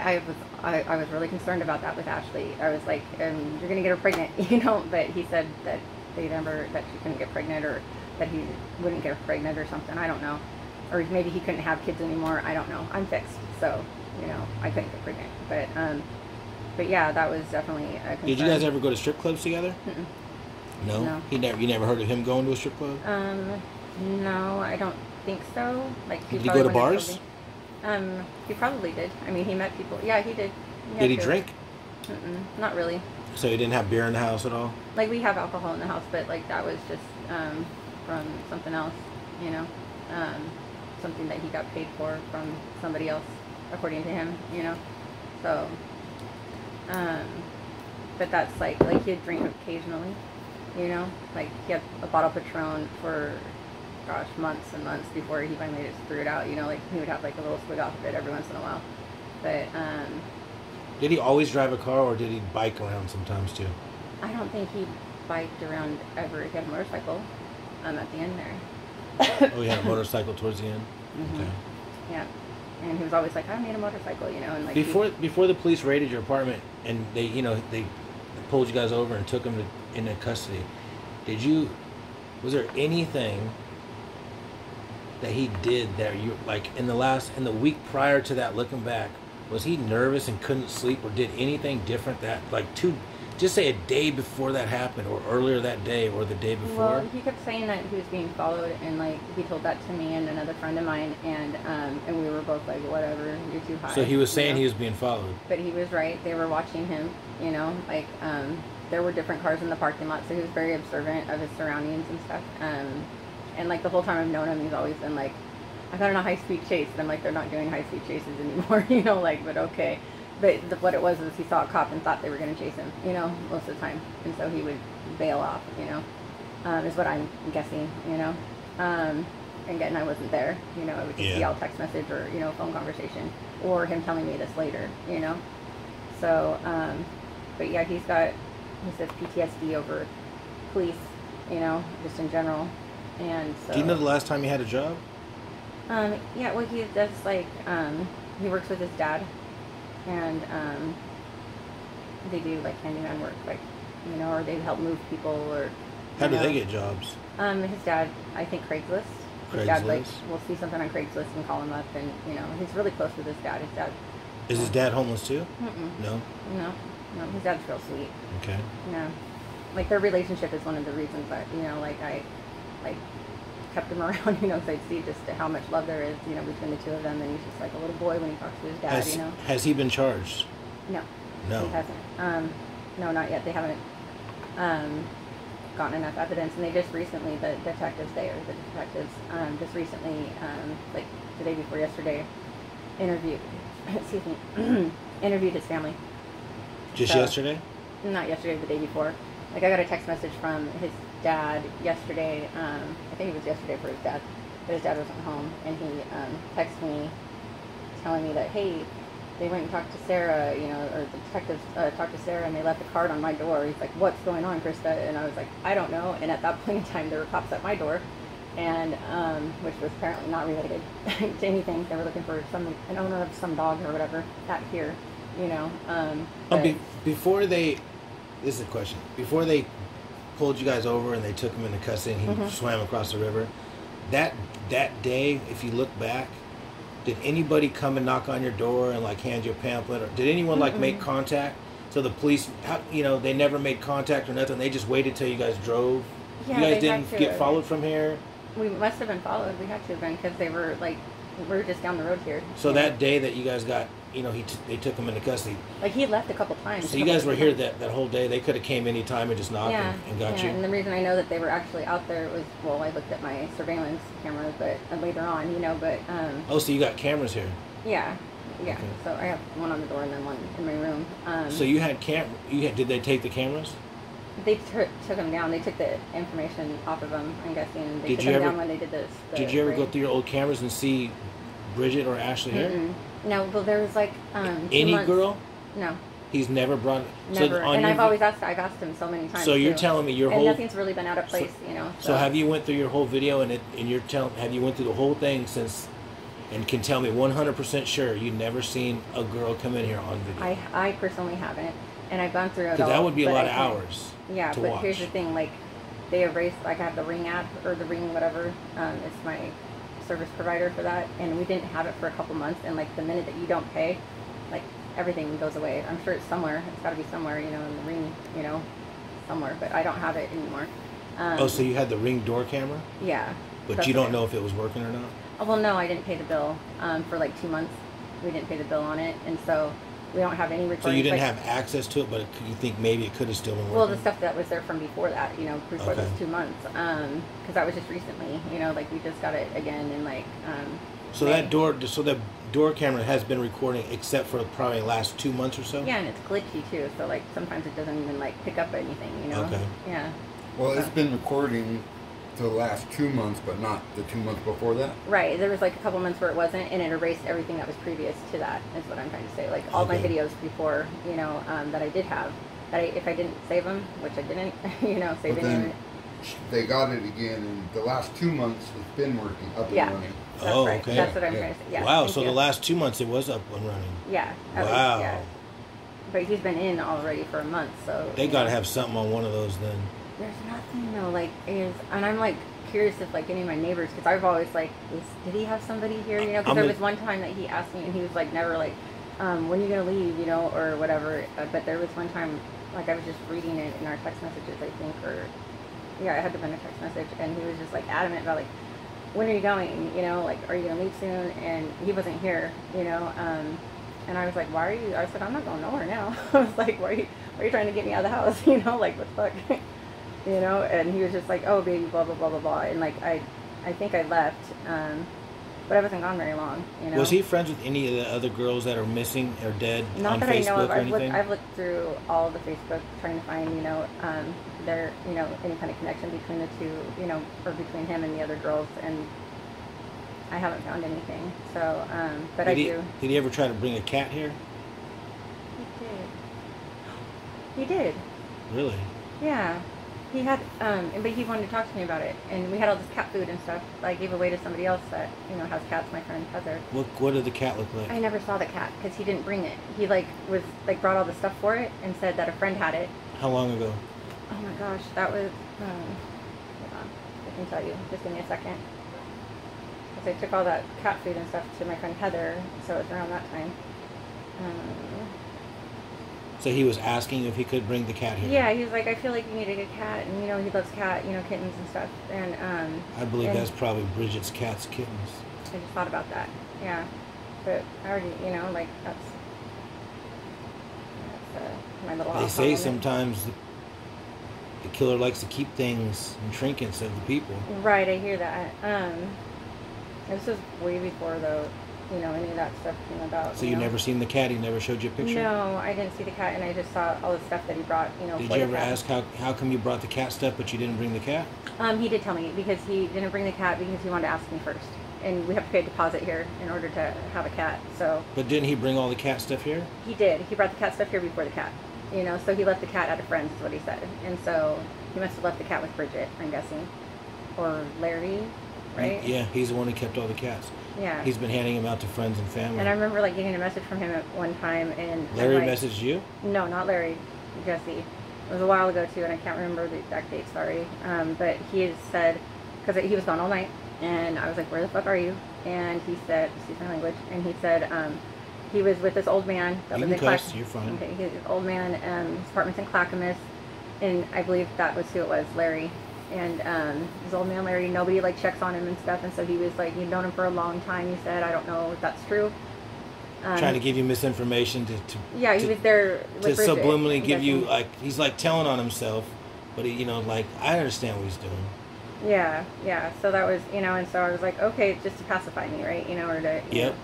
I was really concerned about that with Ashley. I was like, you're going to get her pregnant, you know. But he said that that she couldn't get pregnant, or that he wouldn't get her pregnant or something. I don't know. Or maybe he couldn't have kids anymore. I don't know. I'm fixed, so, you know, I couldn't get pregnant. But yeah, that was definitely a concern. Did you guys ever go to strip clubs together? Mm-mm. No? You never heard of him going to a strip club? No, I don't think so. Like, did he go to bars? He probably did. I mean, he met people. Yeah, he did. Did he drink? Not really. So he didn't have beer in the house at all? Like, we have alcohol in the house, but, like, that was just from something else, you know? Something that he got paid for from somebody else, according to him, you know? So, but that's, like he'd drink occasionally, you know? Like, he had a bottle of Patron for, gosh, months and months before he finally just threw it out, you know? Like, he would have, like, a little swig off of it every once in a while. But, did he always drive a car, or did he bike around sometimes, too? I don't think he biked around ever. He had a motorcycle at the end there. Oh, he had a motorcycle towards the end? Mm-hmm. Okay. Yeah. And he was always like, I need a motorcycle, you know. And like before the police raided your apartment and they pulled you guys over and took him into custody, was there anything that he did that you, like, in the week prior to that, looking back, was he nervous and couldn't sleep, or did anything different that, like, just say a day before that happened, or earlier that day, or the day before? Well, he kept saying that he was being followed, and, like, he told that to me and another friend of mine, and we were both like, whatever, you're too high. So he was saying he was being followed. But he was right. They were watching him, you know, like, there were different cars in the parking lot, so he was very observant of his surroundings and stuff. And, like, the whole time I've known him, he's always been like, I got on a high-speed chase, and I'm like, they're not doing high-speed chases anymore, you know, like, but okay. But what it was is he saw a cop and thought they were going to chase him, you know, most of the time. And so he would bail off, you know, is what I'm guessing, you know. And again, I wasn't there, you know, it would just be all text message or, you know, phone conversation, or him telling me this later, you know. So, but yeah, he says PTSD over police, you know, just in general. And so. Do you know the last time he had a job? Yeah, well, he does, like, he works with his dad, and they do, like, handyman work, like, you know, or they help move people, or... How do they get jobs? His dad, I think Craigslist. His dad, like, will see something on Craigslist and call him up, and, you know, he's really close with his dad. Is his dad homeless, too? No? No, his dad's real sweet. Okay. No. Like, their relationship is one of the reasons that, you know, like, I kept him around, you know, because I'd see just how much love there is, you know, between the two of them, and he's just like a little boy when he talks to his dad, you know. Has he been charged? No. No. He hasn't. No, not yet. They haven't gotten enough evidence, and they just recently, the detectives, just recently, like the day before yesterday, interviewed his family. Just yesterday? Not yesterday, the day before. Like, I got a text message from his dad yesterday. I think it was yesterday for his dad, but his dad wasn't home, and he texted me telling me that, hey, they went and talked to Sarah, you know, or the detectives talked to Sarah, and they left a card on my door. He's like, what's going on, Krista? And I was like, I don't know. And at that point in time, there were cops at my door, and which was apparently not related to anything. They were looking for an owner of some dog or whatever out here, you know. Before they, this is a question. Before they pulled you guys over and they took him into custody and he swam across the river, that day, if you look back, did anybody come and knock on your door and, like, hand you a pamphlet, or did anyone like make contact? So the police, you know, they never made contact or nothing. They just waited till you guys drove. Yeah, you guys didn't get followed from here. We must have been followed. We had to have been, because they were like, we're just down the road here. So that day that you guys got, you know, they took him into custody. Like, he had left a couple times. So you guys were here that whole day. They could have came any time and just knocked and got you. And the reason I know that they were actually out there was, well, I looked at my surveillance cameras, but later on, you know, but oh, so you got cameras here? Yeah. Okay. So I have one on the door and then one in my room. So you had did they take the cameras? They took them down. They took the information off of them, I'm guessing. They took them down when they did this. Did you ever go through your old cameras and see Bridget or Ashley here? No, well, there was like any girl? No. He's never brought. Never. So and I've asked him so many times. So you're telling me your whole. And nothing's really been out of place, you know. So have you went through your whole video and have you went through the whole thing since, and can tell me 100% sure you never seen a girl come in here on video? I personally haven't, and I've gone through it all. Because that would be a lot of hours. Yeah, but watch. Here's the thing, like, they erased, like, I have the Ring app, or the Ring whatever, it's my service provider for that, and we didn't have it for a couple months, and, like, the minute that you don't pay, like, everything goes away. I'm sure it's somewhere, it's got to be somewhere, you know, in the Ring, you know, somewhere, but I don't have it anymore. So you had the Ring door camera? Yeah. But you don't know if it was working or not? Well, no, I didn't pay the bill for like 2 months. We didn't pay the bill on it, and so we don't have any recordings. So you didn't have access to it, but you think maybe it could have still been working? Well, the stuff that was there from before that, before those 2 months, because that was just recently, like we just got it again in like. So that door camera has been recording except for probably the last 2 months or so? Yeah, and it's glitchy too, so like sometimes it doesn't even like pick up anything, Okay. Yeah. Well, it's been recording the last 2 months, but not the 2 months before that? Right, there was like a couple months where it wasn't, and it erased everything that was previous to that, is what I'm trying to say. Like all my videos before, that I did have, if I didn't save them, which I didn't, save any. They got it again, and the last 2 months it's been working up and running. That's right. Okay. That's what I'm trying to say. Yeah. Wow, so the last 2 months it was up and running. Yeah. Wow. Yeah. But he's been in already for a month, so. They got to have something on one of those then. There's nothing though, and I'm like curious if like any of my neighbors, because I've always like, did he have somebody here, because there was one time that he asked me, and he was like never like, when are you gonna leave, or whatever, but there was one time, like I was just reading it in our text messages, I think, or, yeah, it had to have been a text message, and he was just like adamant about like, when are you going, like, are you gonna leave soon, and he wasn't here, and I was like, why are you, I said, I'm not going nowhere now. I was like, why are you trying to get me out of the house, like, what the fuck? And he was just like, oh, baby, blah, blah, blah, blah, blah. And, like, I think I left, but I wasn't gone very long, Was he friends with any of the other girls that are missing or dead Not on that Facebook I know of. or anything? I've looked through all the Facebook trying to find, there, any kind of connection between the two, or between him and the other girls, and I haven't found anything. So, but Did he ever try to bring a cat here? He did. Really? Yeah. He had, but he wanted to talk to me about it, and we had all this cat food and stuff that I gave away to somebody else that, has cats, my friend Heather. What did the cat look like? I never saw the cat, because he didn't bring it. He, brought all the stuff for it, and said that a friend had it. How long ago? Oh my gosh, that was, hold on, I can tell you, just give me a second. Because I took all that cat food and stuff to my friend Heather, so it was around that time. So he was asking if he could bring the cat here? Yeah, he was like, I feel like you need a good cat, and he loves kittens and stuff, and I believe that's probably Bridget's cat's kittens. I just thought about that, yeah, but I already, that's my little. They say sometimes the killer likes to keep things and trinkets of the people. Right, I hear that. This was way before though. Any of that stuff came about. So you never seen the cat? He never showed you a picture? No, I didn't see the cat, and I just saw all the stuff that he brought, Did you ever ask how come you brought the cat stuff, but you didn't bring the cat? He did tell me, because he didn't bring the cat because he wanted to ask me first. And we have to pay a deposit here in order to have a cat, so. But didn't he bring all the cat stuff here? He did. He brought the cat stuff here before the cat. So he left the cat at a friend's, is what he said. And so he must have left the cat with Bridget, I'm guessing. Or Larry, right? Yeah, he's the one who kept all the cats. Yeah. He's been handing them out to friends and family. And I remember getting a message from him at one time, and Larry messaged you? No, not Larry. Jesse. It was a while ago too, and I can't remember the exact date. Sorry. But he had said, because he was gone all night, and I was like, "Where the fuck are you?" And he said, "Excuse my language." And he said, he was with this old man that was in Clackamas. You're fine. Okay, he's an old man. His apartment's in Clackamas, and I believe that was who it was, Larry. And his old man Larry, nobody checks on him and stuff, and so he was he'd known him for a long time. He said, I don't know if that's true. Trying to give you misinformation to yeah, he was there to subliminally give you he's telling on himself, but he, I understand what he's doing. Yeah. So that was and so I was like, okay, just to pacify me, right? Or to yep. Know.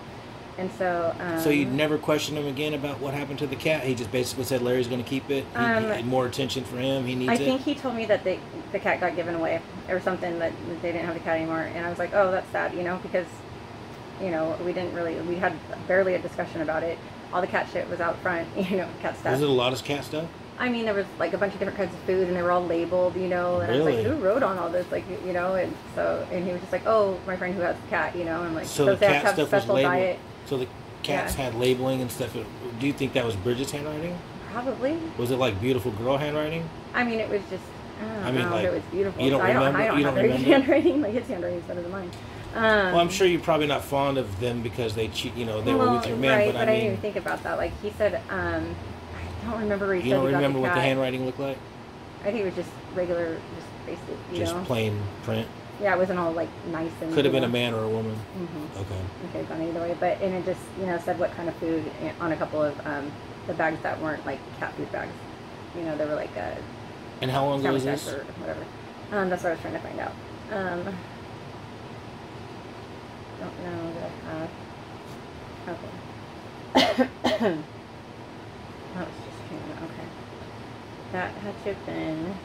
And so. So you never questioned him again about what happened to the cat? He just basically said Larry's going to keep it. He had more attention for him. He needs it. I think he told me that the cat got given away or something, that they didn't have the cat anymore, and I was like, oh, that's sad, because we had barely a discussion about it. All the cat shit was out front, cat stuff. Was it a lot of cat stuff? I mean, there was a bunch of different kinds of food, and they were all labeled, and really? I was like, who wrote on all this, and so, and he was just like, oh, my friend who has the cat, and I'm like, so the they cat have to have stuff was special labeled. diet. So the cats had labeling and stuff. Do you think that was Bridget's handwriting? Probably. Was it beautiful girl handwriting? I mean, it was just. I don't know if it was beautiful. You don't remember? I don't have very good handwriting. His handwriting is better than mine. Well, I'm sure you're probably not fond of them because they cheat. They were with your man. Right, but I didn't even think about that. He said, I don't remember what he said. You don't about remember what the handwriting looked like? I think it was just regular, just basic. Just plain print. Yeah, it wasn't all like nice and. Could have been a man or a woman. Mm-hmm. Okay. It could have gone either way, but and it just said what kind of food on a couple of the bags that weren't like cat food bags. They were like. And how long ago was this? Or whatever. That's what I was trying to find out. Don't know that I have. Okay. That was just June. Okay. That had to have been.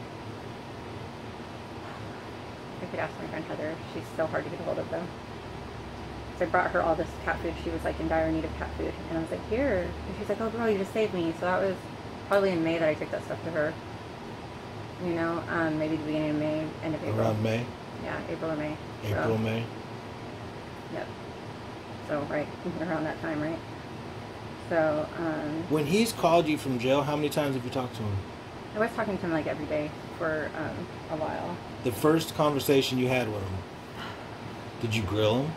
I could ask my friend Heather. She's so hard to get a hold of though. So I brought her all this cat food. She was like in dire need of cat food, and I was like, here. And she's like, oh girl, you just saved me. So that was probably in May that I took that stuff to her. Maybe the beginning of May, end of April. Around May? Yeah, April or May. April, May? Yep. So, right, around that time, right? So, when he's called you from jail, how many times have you talked to him? I was talking to him, like, every day for a while. The first conversation you had with him, did you grill him?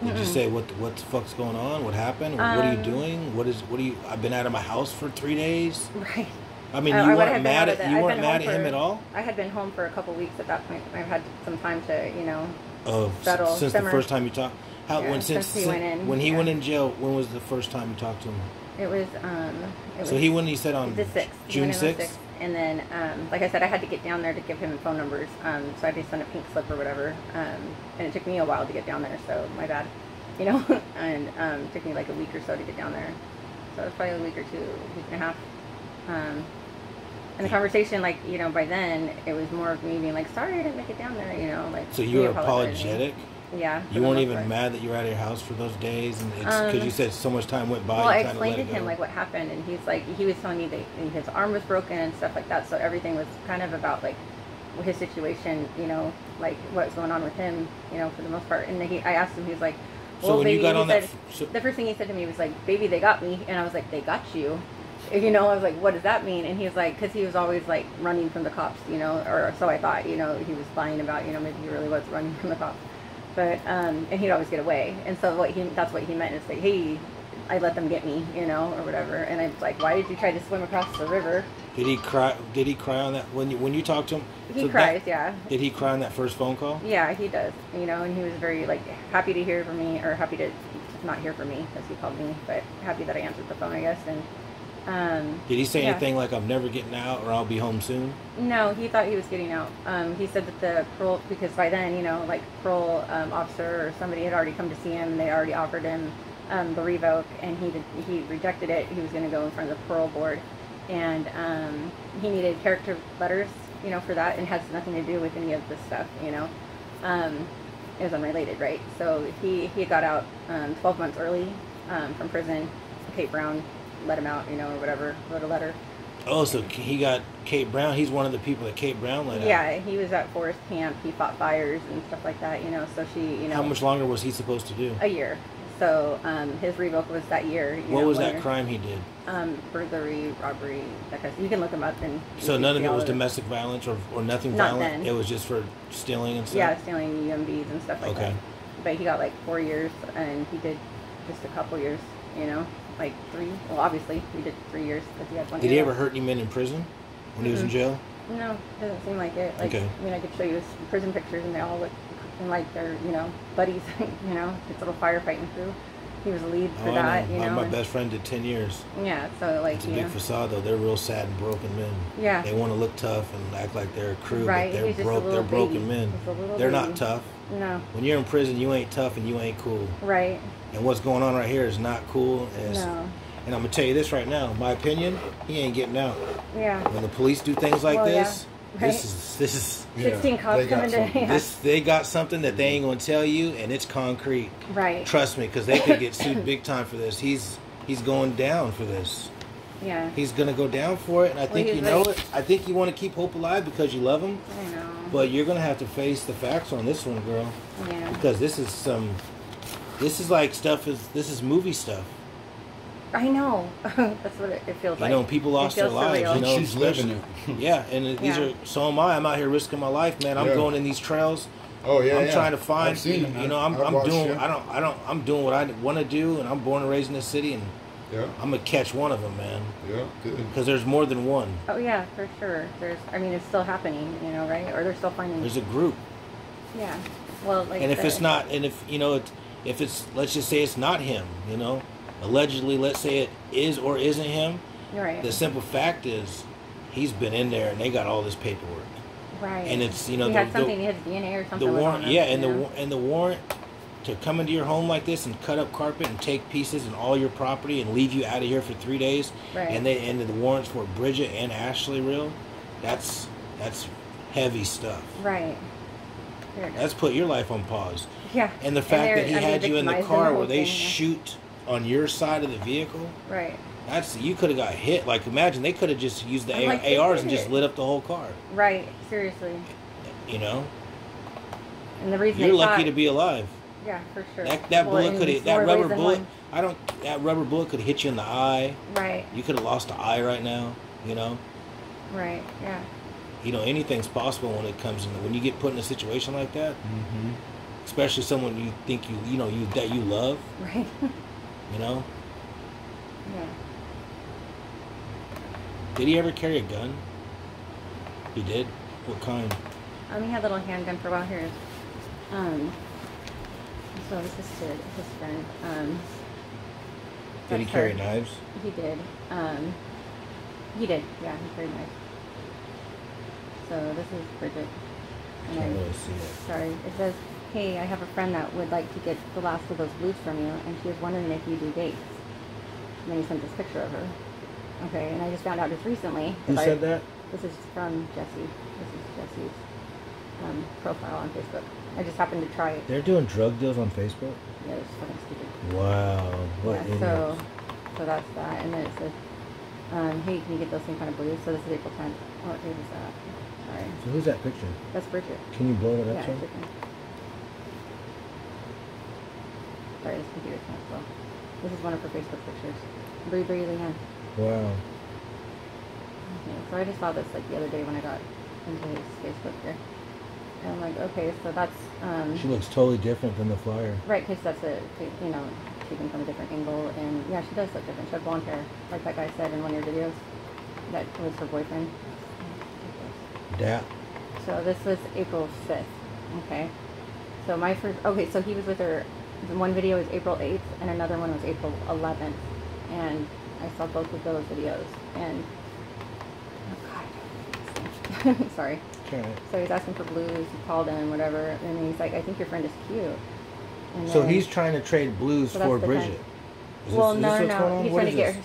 Did you say, what the fuck's going on? What happened? What are you doing? I've been out of my house for 3 days? Right. I mean, you weren't mad at him at all? I had been home for a couple weeks at that point. I've had some time to, settle. Since the first time you talked? Since he went in. When he went in jail, when was the first time you talked to him? It was, he said on the 6th. June 6th? And then, like I said, I had to get down there to give him phone numbers. So I had to send a pink slip or whatever. And it took me a while to get down there, so my bad. And it took me like a week or so to get down there. So it was probably a week or two, week and a half. And the conversation, like, by then, it was more of me being like, sorry I didn't make it down there, like. So you were apologetic? Yeah. You weren't even mad that you were out of your house for those days? And because you said so much time went by, well, I explained to him, like, what happened, and he was telling me that his arm was broken and stuff like that, so everything was kind of about, like, his situation, like, what was going on with him, for the most part. And I asked him, he was like, well, so when baby, you got on the first thing he said to me was like, baby, they got me. And I was like, they got you? I was like, what does that mean? And he was like, because he was always like running from the cops, or so I thought, he was lying about, maybe he really was running from the cops. But, and he'd always get away. And so that's what he meant. It's like, hey, I let them get me, or whatever. And I was like, why did you try to swim across the river? Did he cry on that when you talked to him? He cries, yeah. Did he cry on that first phone call? Yeah, he does. And he was very like happy to hear from me, or happy to not hear from me because he called me, but happy that I answered the phone, I guess. And did he say anything like I'm never getting out or I'll be home soon? No, he thought he was getting out. He said that the parole, because by then, like parole officer or somebody had already come to see him and they already offered him the revoke, and he rejected it. He was going to go in front of the parole board, and he needed character letters, for that, and has nothing to do with any of this stuff, it was unrelated, right? So he got out 12 months early from prison. Kate Brown let him out, or whatever, wrote a letter. Oh, so he got Kate Brown. He's one of the people that Kate Brown let out. Yeah, he was at Forest Camp. He fought fires and stuff like that, so she, How much longer was he supposed to do? A year. So his revoke was that year. What was that crime he did? Burglary, robbery, that kind of. You can look him up and. So none of it was domestic violence or nothing violent. Not then. It was just for stealing and stuff. Yeah, stealing UMBs and stuff like that. But he got like 4 years, and he did just a couple years. Like 3. Well, obviously he did 3 years because he had 1 year. Did he ever hurt any men in prison when he was in jail? No, doesn't seem like it. Like, okay. I could show you his prison pictures, and they all look like they're buddies. His little firefighting crew. He was a lead for that. My best friend did 10 years. Yeah, so like it's a big facade though. They're real sad and broken men. Yeah. They want to look tough and act like they're a crew, right. but they're broken men. They're not tough. No. When you're in prison, you ain't tough and you ain't cool. Right. And what's going on right here is not cool. No. And I'm gonna tell you this right now. My opinion, he ain't getting out. Yeah. When the police do things like this, right. this is 16 cops coming to. They got something that they ain't gonna tell you, and it's concrete. Right. Trust me, because they could get sued big time for this. He's going down for this. Yeah. He's gonna go down for it, and I think you know it. I think you want to keep hope alive because you love him. I know. But you're gonna have to face the facts on this one, girl. Yeah. Because this is like this is movie stuff. I know. That's what it feels like. People lost their lives. Surreal. She's living it. Yeah, and these are. So am I. I'm out here risking my life, man. I'm going in these trails. Oh yeah. I'm trying to find. I've seen them, I'm doing. I'm doing what I want to do, and I'm born and raised in this city, and I'm gonna catch one of them, man. Yeah, good. Because there's more than one. Oh yeah, for sure. It's still happening, right? Or they're still finding. There's a group. Yeah. Well, like. And if it's not, and if you know, if it's, let's just say it's not him, you know, allegedly, let's say it is or isn't him. Right. The simple fact is, he's been in there and they got all this paperwork. Right. And it's, you know, he had something, he had DNA or something. The warrant, him, yeah, and the warrant to come into your home like this and cut up carpet and take pieces and all your property and leave you out of here for 3 days. Right. And the warrants for Bridget and Ashley real. That's heavy stuff. Right. That's put your life on pause. Yeah. And the fact that he had you in the car where they shoot on your side of the vehicle. Right. You could have got hit. Like, imagine they could have just used the ARs and just lit up the whole car. Right. Seriously. You know. And the reason you're lucky to be alive. Yeah, for sure. That bullet could have, that rubber bullet. That rubber bullet could have hit you in the eye. Right. You could have lost an eye right now. You know. Right. Yeah. You know, anything's possible when it comes when you get put in a situation like that. Mm-hmm. Especially someone you think that you love. Right. You know. Yeah. Did he ever carry a gun? He did. What kind? He had a little handgun for a while here. So this is his friend. Did he carry knives? He did. He did. Yeah, he carried knives. So this is Bridget. I can't really see it. Sorry. It says, hey, I have a friend that would like to get the last of those blues from you, and she was wondering if you do dates. And then he sent this picture of her. Okay, and I just found out just recently. Who said that? This is from Jesse. This is Jesse's profile on Facebook. I just happened to try it. They're doing drug deals on Facebook? Yeah, it's fucking stupid. Wow. What idiots. So that's that. And then it says, hey, can you get those same kind of blues? So this is April 10th. What date is that? Sorry. So who's that picture? That's Bridget. Can you blow it up? Yeah, it's okay. Sorry, this computer's kind of slow. This is one of her Facebook pictures. Bree Leanne. Wow. Okay, so I just saw this like the other day when I got into his Facebook here. And I'm like, okay, so that's... she looks totally different than the flyer. Right, because that's taken from a different angle. And yeah, she does look different. She has blonde hair, like that guy said in one of your videos. That was her boyfriend. Yeah. So this was April 5th. Okay. So my first... Okay, so he was with her... One video was April 8th, and another one was April 11th. And I saw both of those videos. And... Oh, God. Sorry. Okay. So he's asking for blues. He called in, whatever. And then he's like, I think your friend is cute. And so he's trying to trade blues for Bridget. No. He's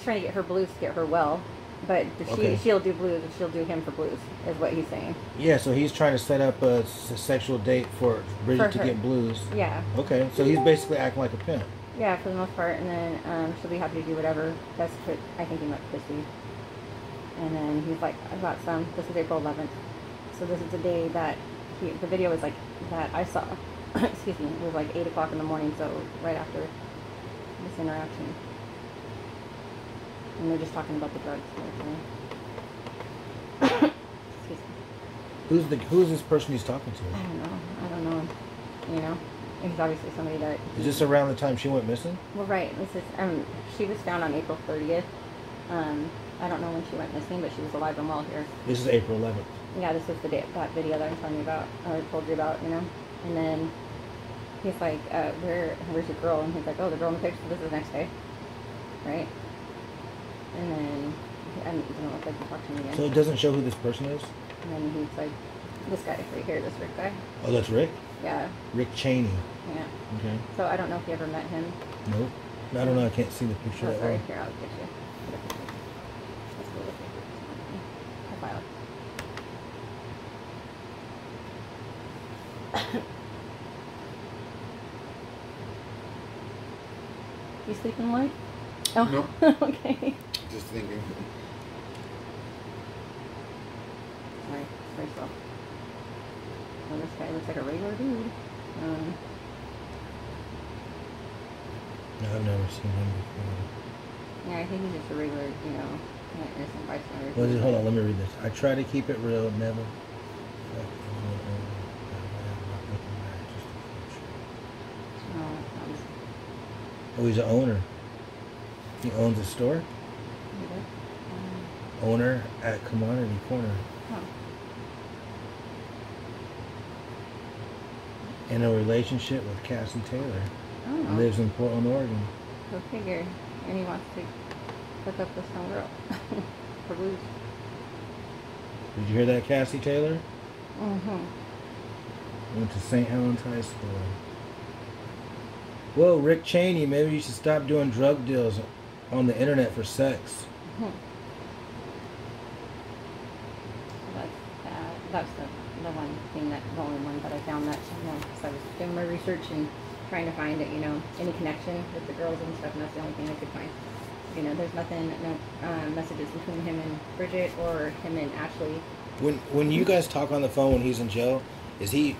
trying to get her blues to get her well. But she'll do blues, and she'll do him for blues, is what he's saying. Yeah, so he's trying to set up a sexual date for Bridget to get blues. Yeah. Okay, so he's basically acting like a pimp. Yeah, for the most part, and then she'll be happy to do whatever. That's what I think he meant pussy. And then he's like, I've got some. This is April 11th. So this is the day that the video was like, that I saw. Excuse me. It was like 8 o'clock in the morning, so right after this interaction. And they're just talking about the drugs and everything. Excuse me. Who's this person he's talking to? I don't know. You know, he's obviously somebody that. Is this around the time she went missing? Well, right. This is. She was found on April 30th. I don't know when she went missing, but she was alive and well here. This is April 11th. Yeah, this is that video that I'm telling you about, or told you about, you know. And then he's like, where's your girl? And he's like, oh, the girl in the picture. This is the next day, right? And then I don't look like he talked to me again. So it doesn't show who this person is? And then he's like, this guy right here, this Rick guy. Oh, that's Rick? Yeah. Rick Cheney. Yeah. Okay. So I don't know if you ever met him. Nope. I don't know. I can't see the picture that sorry. well. Here, I'll get you. Let's go with it. Profile. You sleeping, Lloyd? Oh. No. Okay. Just thinking. Sorry, very slow. Well, this guy looks like a regular dude. No, I've never seen him before. Yeah, I think he's just a regular, innocent bystander. Well, hold on, let me read this. I try to keep it real, never. Oh, he's an owner. He owns a store? Owner at Commodity Corner. Oh. in a relationship with Cassie Taylor. Oh. Lives in Portland, Oregon. Go figure. And he wants to hook up with some girl. For blues. Did you hear that, Cassie Taylor? Mm-hmm. Went to St. Helens High School. Whoa, Rick Cheney, maybe you should stop doing drug deals on the internet for sex. Mm-hmm. That's the one thing the only one that I found that, because I was doing my research and trying to find, any connection with the girls and stuff, and that's the only thing I could find. There's nothing, no messages between him and Bridget or him and Ashley. When you guys talk on the phone when he's in jail, is he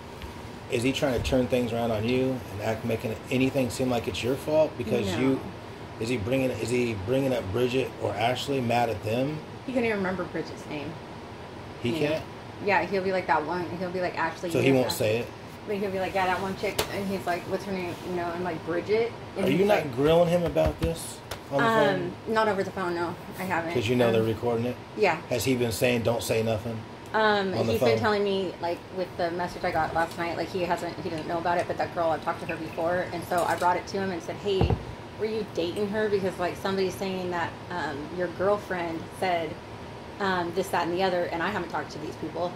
trying to turn things around on you and making anything seem like it's your fault because no. Is he bringing up Bridget or Ashley, mad at them? He can't even remember Bridget's name. He can't? Yeah, he'll be like that one. He'll be like Ashley. So he won't say it? But he'll be like, yeah, that one chick. And he's like, what's her name? I'm like, Bridget. And are you not grilling him about this on the phone? Not over the phone, no. I haven't. Because they're recording it? Yeah. Has he been saying, don't say nothing? He's been telling me, like, with the message I got last night, like, he doesn't know about it, but that girl, I've talked to her before. And so I brought it to him and said, hey, were you dating her? Because, like, somebody's saying that your girlfriend said this, that, and the other, and I haven't talked to these people,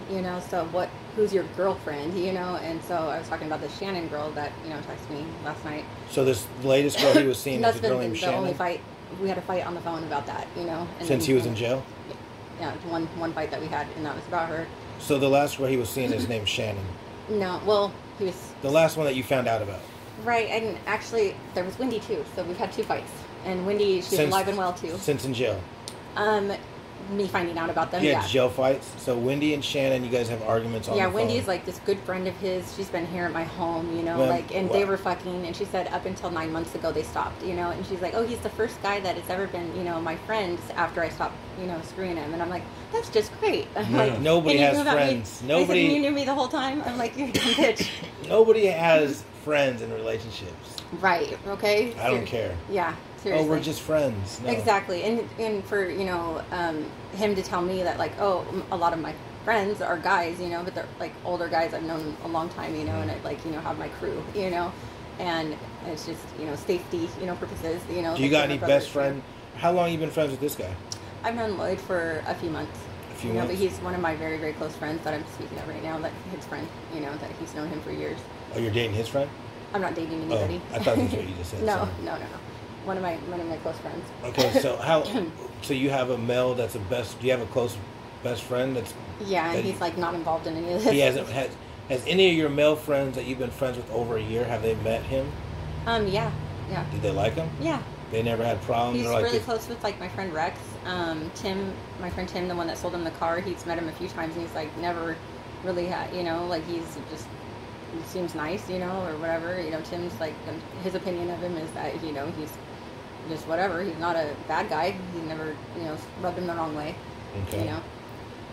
so who's your girlfriend, and so I was talking about this Shannon girl that, texted me last night. So this latest girl he was seeing is a girl named Shannon? That's been the only fight, we had a fight on the phone about that, and since he was in jail? Yeah, one fight that we had, and that was about her. So the last girl he was seeing is named Shannon? No, well, he was... The last one that you found out about? Right, and actually, there was Wendy too, so we've had 2 fights, and Wendy, she's alive and well too. Since in jail? Me finding out about them. Yeah, jail fights. So Wendy and Shannon, you guys have arguments on the phone. Yeah, Wendy's like this good friend of his. She's been here at my home, and they were fucking. And she said up until 9 months ago they stopped, And she's like, oh, he's the first guy that has ever been, my friend after I stopped, screwing him. And I'm like, that's just great. I'm like, nobody has friends. Nobody. You knew me the whole time. I'm like, you're a dumb bitch. Nobody has friends in relationships. Right. Okay. I don't care. Yeah. Seriously. Oh, we're just friends. No. Exactly, and for him to tell me that, like, oh, a lot of my friends are guys, but they're like older guys I've known a long time, and I have my crew, and it's just safety purposes, Do you got any best friend? How long have you been friends with this guy? I've known Lloyd for a few months. A few months. But he's one of my very, very close friends that I'm speaking of right now. That his friend, that he's known him for years. Oh, you're dating his friend? I'm not dating anybody. Oh, I thought that's what you just said. No. One of my close friends. Okay, so so you have a male that's a best. Do you have a close best friend that's? Yeah, and he's like not involved in any of this. He hasn't has any of your male friends that you've been friends with over a year? Have they met him? Yeah. Did they like him? Yeah. They never had problems. He's really close with like my friend Rex. Tim, my friend Tim, the one that sold him the car. He's met him a few times, and he's like never really had. Like he's just. He seems nice, or whatever. Tim's like his opinion of him is that he's just whatever. He's not a bad guy. He never, rubbed him the wrong way. Okay.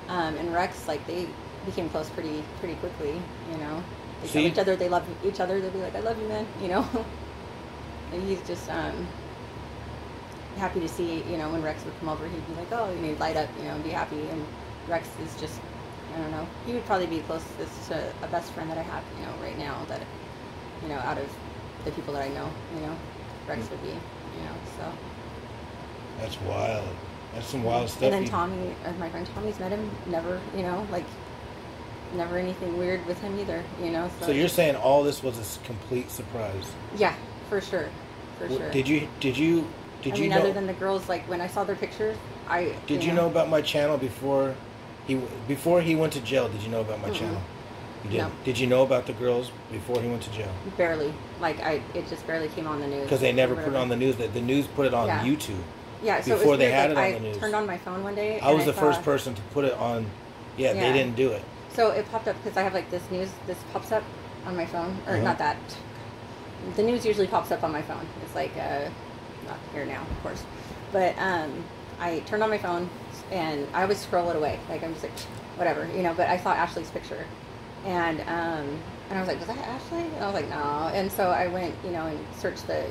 And Rex, like, they became close pretty quickly, They tell each other they love each other. They'll be like, I love you, man, And he's just happy to see, when Rex would come over, he'd be like, oh, he'd light up, and be happy. And Rex is just, I don't know. He would probably be closest to a best friend that I have, right now that, out of the people that I know, Rex would be. So. That's wild. That's some wild stuff. And then Tommy, my friend Tommy's met him. Never, never anything weird with him either. So you're saying all this was a complete surprise? Yeah, for sure. Did you know? Other than the girls, like when I saw their pictures, Did you know about my channel before he went to jail? Did you know about my channel? You did. No. Did you know about the girls before he went to jail? Barely. Like it just barely came on the news. Because they never put it on the news. The news put it on YouTube. Yeah. So before they had like, it on the news. I turned on my phone one day. I was the first person to put it on. Yeah, they didn't do it. So it popped up because I have like this news. This pops up on my phone, or not that. The news usually pops up on my phone. It's like not here now, of course, but I turned on my phone and I always scroll it away. Like I'm just like whatever, But I saw Ashley's picture. And I was like, was that Ashley? And I was like, no. And so I went, and searched the,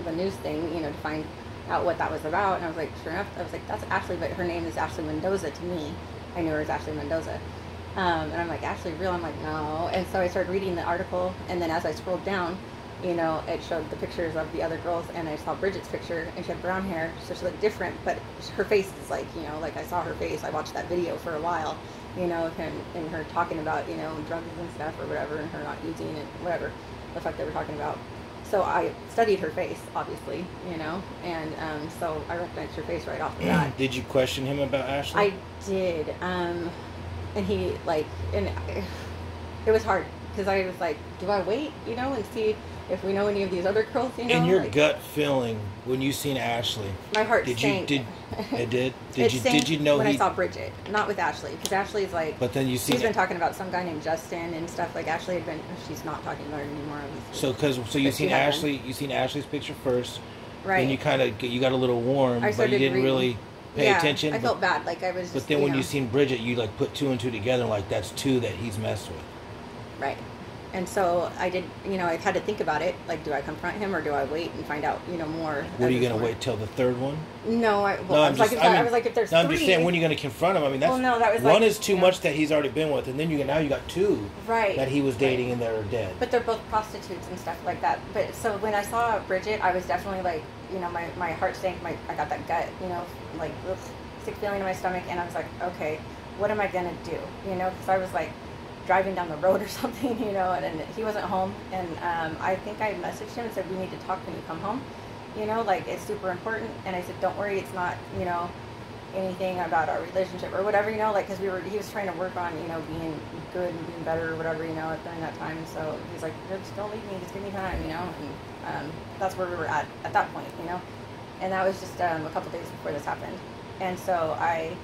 the news thing, to find out what that was about. And I was like, sure enough, I was like, that's Ashley, but her name is Ashley Mendoza to me. I knew her as Ashley Mendoza. And I'm like, Ashley, real? I'm like, no. And so I started reading the article, and then as I scrolled down, it showed the pictures of the other girls, and I saw Bridget's picture, and she had brown hair, so she looked different, but her face is like, like I saw her face. I watched that video for a while, of him and her talking about, drugs and stuff or whatever, and her not using it, whatever the fuck they were talking about. So I studied her face, obviously, and so I recognized her face right off the bat. Did you question him about Ashley? I did, and he, and it was hard, because I was like, do I wait, and see if we know any of these other girls, In your gut feeling, when you seen Ashley, my heart sank. It did? Did you know when I saw Bridget, not with Ashley, because Ashley's like, but then she's been talking about some guy named Justin and stuff, like Ashley had been, she's not talking about it anymore, obviously. So you seen Ashley's picture first, right? Then you got a little warm, but you didn't really pay attention. I felt bad, like I was. But then when you seen Bridget, you put two and two together, like that's two that he's messed with. Right. And so I did, I had to think about it. Like, do I confront him or do I wait and find out, more? What are you going to wait till the third one? No, I was like, if there's three. I'm just saying, when are you going to confront him? I mean, that's that was one is too much that he's already been with, and then now you got two that he was dating and they're dead. But they're both prostitutes and stuff like that. But so when I saw Bridget, I was definitely like, my heart sank. I got that gut, like sick feeling in my stomach, and I was like, okay, what am I going to do? Because I was like driving down the road or something, and he wasn't home, and I think I messaged him and said, we need to talk when you come home, it's super important. And I said, don't worry, it's not, anything about our relationship or whatever, because he was trying to work on, being good and being better or whatever, during that time. So he's like, just don't leave me, just give me time, and that's where we were at that point, and that was just a couple days before this happened. And so I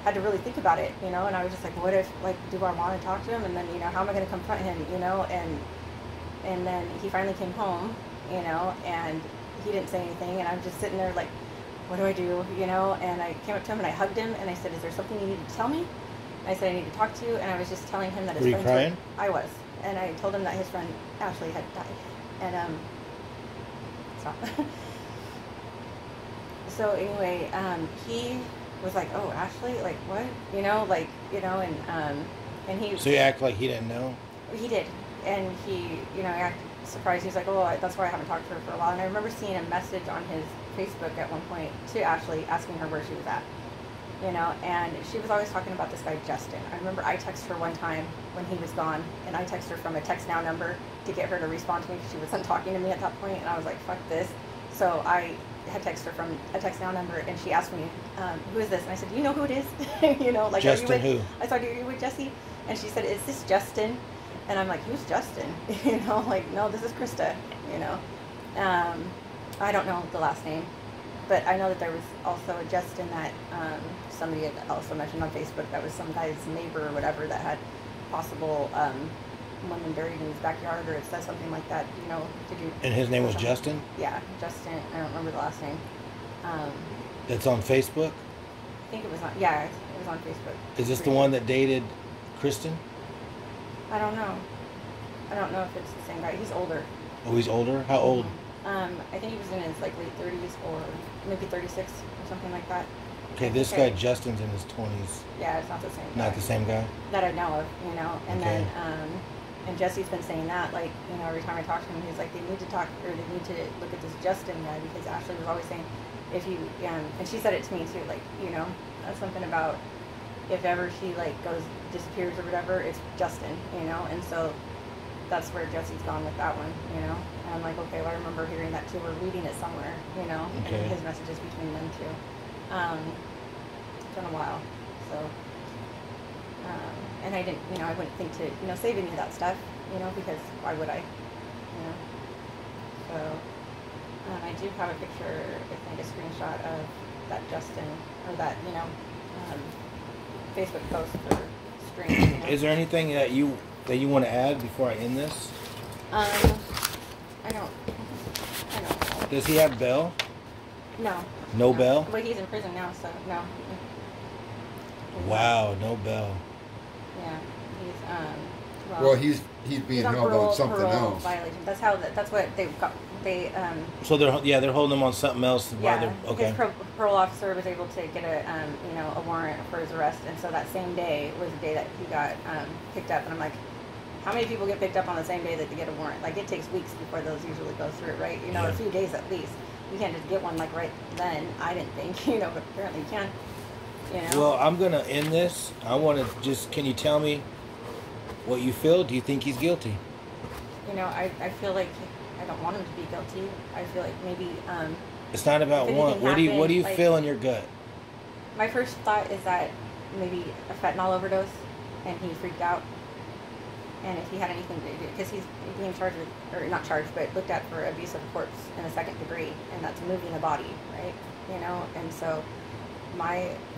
had to really think about it, and I was just like, what if, do I want to talk to him? And then, how am I going to confront him, and then he finally came home, and he didn't say anything, and I'm just sitting there like, what do I do, and I came up to him and I hugged him, and I said, is there something you need to tell me? I said, I need to talk to you, and I was just telling him that his friend... Were you crying? I was, and I told him that his friend Ashley had died, and, stop. So anyway, he was like, oh, Ashley, like what, and he. So you act like he didn't know. He did, and he, acted surprised. He's like, oh, that's why I haven't talked to her for a while. And I remember seeing a message on his Facebook at one point to Ashley asking her where she was at, and she was always talking about this guy Justin. I remember I texted her one time when he was gone, and I texted her from a text now number to get her to respond to me because she wasn't talking to me at that point, and I was like, fuck this. So I had texted her from a text now number, and she asked me, who is this? And I said, you know who it is? Like, Justin, are you with, who? I said, are you with Jesse? And she said, is this Justin? And I'm like, who's Justin? Like, no, this is Krista, I don't know the last name, but I know that there was also a Justin that somebody had also mentioned on Facebook that was some guy's neighbor or whatever that had possible women buried in his backyard, or it says something like that, Did you? And his name was Justin? Yeah, Justin. I don't remember the last name. It's on Facebook? I think it was on. Yeah, it was on Facebook. Is this the one that dated Kristen? I don't know. I don't know if it's the same guy. He's older. Oh, he's older? How old? I think he was in his late 30s or maybe 36 or something like that. Okay, this guy Justin's in his 20s. Yeah, it's not the same guy. Not the same guy? That I know of, And then, and Jesse's been saying that, every time I talk to him, he's like, they need to talk, or they need to look at this Justin guy, because Ashley was always saying, if you, and she said it to me too, that's something about if ever she, disappears or whatever, it's Justin, and so that's where Jesse's gone with that one, And I'm like, okay, well, I remember hearing that too, or reading it somewhere, Okay. And his messages between them two. It's been a while, so, and I didn't, I wouldn't think to, save any of that stuff, because why would I, so, I do have a picture, I think a screenshot of that Justin, or that, Facebook post or stream. Is there anything that you want to add before I end this? I don't know. Does he have bail? No. No bail? Well, he's in prison now, so no. Wow, no bail. Yeah, he's well, he's being held on something parole else. Violation. That's what they got. They So they're holding him on something else. Yeah, Okay. his parole officer was able to get a warrant for his arrest, and so that same day was the day that he got picked up. And I'm like, how many people get picked up on the same day that they get a warrant? Like, it takes weeks before those usually go through, right? A few days at least. You can't just get one like right then. I didn't think, but apparently you can. Well, I'm gonna end this. I want to can you tell me what you feel? Do you think he's guilty? I feel like I don't want him to be guilty. I feel like maybe. It's not about want. What do you feel in your gut? My first thought is that maybe a fentanyl overdose, and he freaked out. And if he had anything to do, because he's being charged with, or not charged, but looked at for abuse of a corpse in the 2nd degree, and that's moving a body, right? And so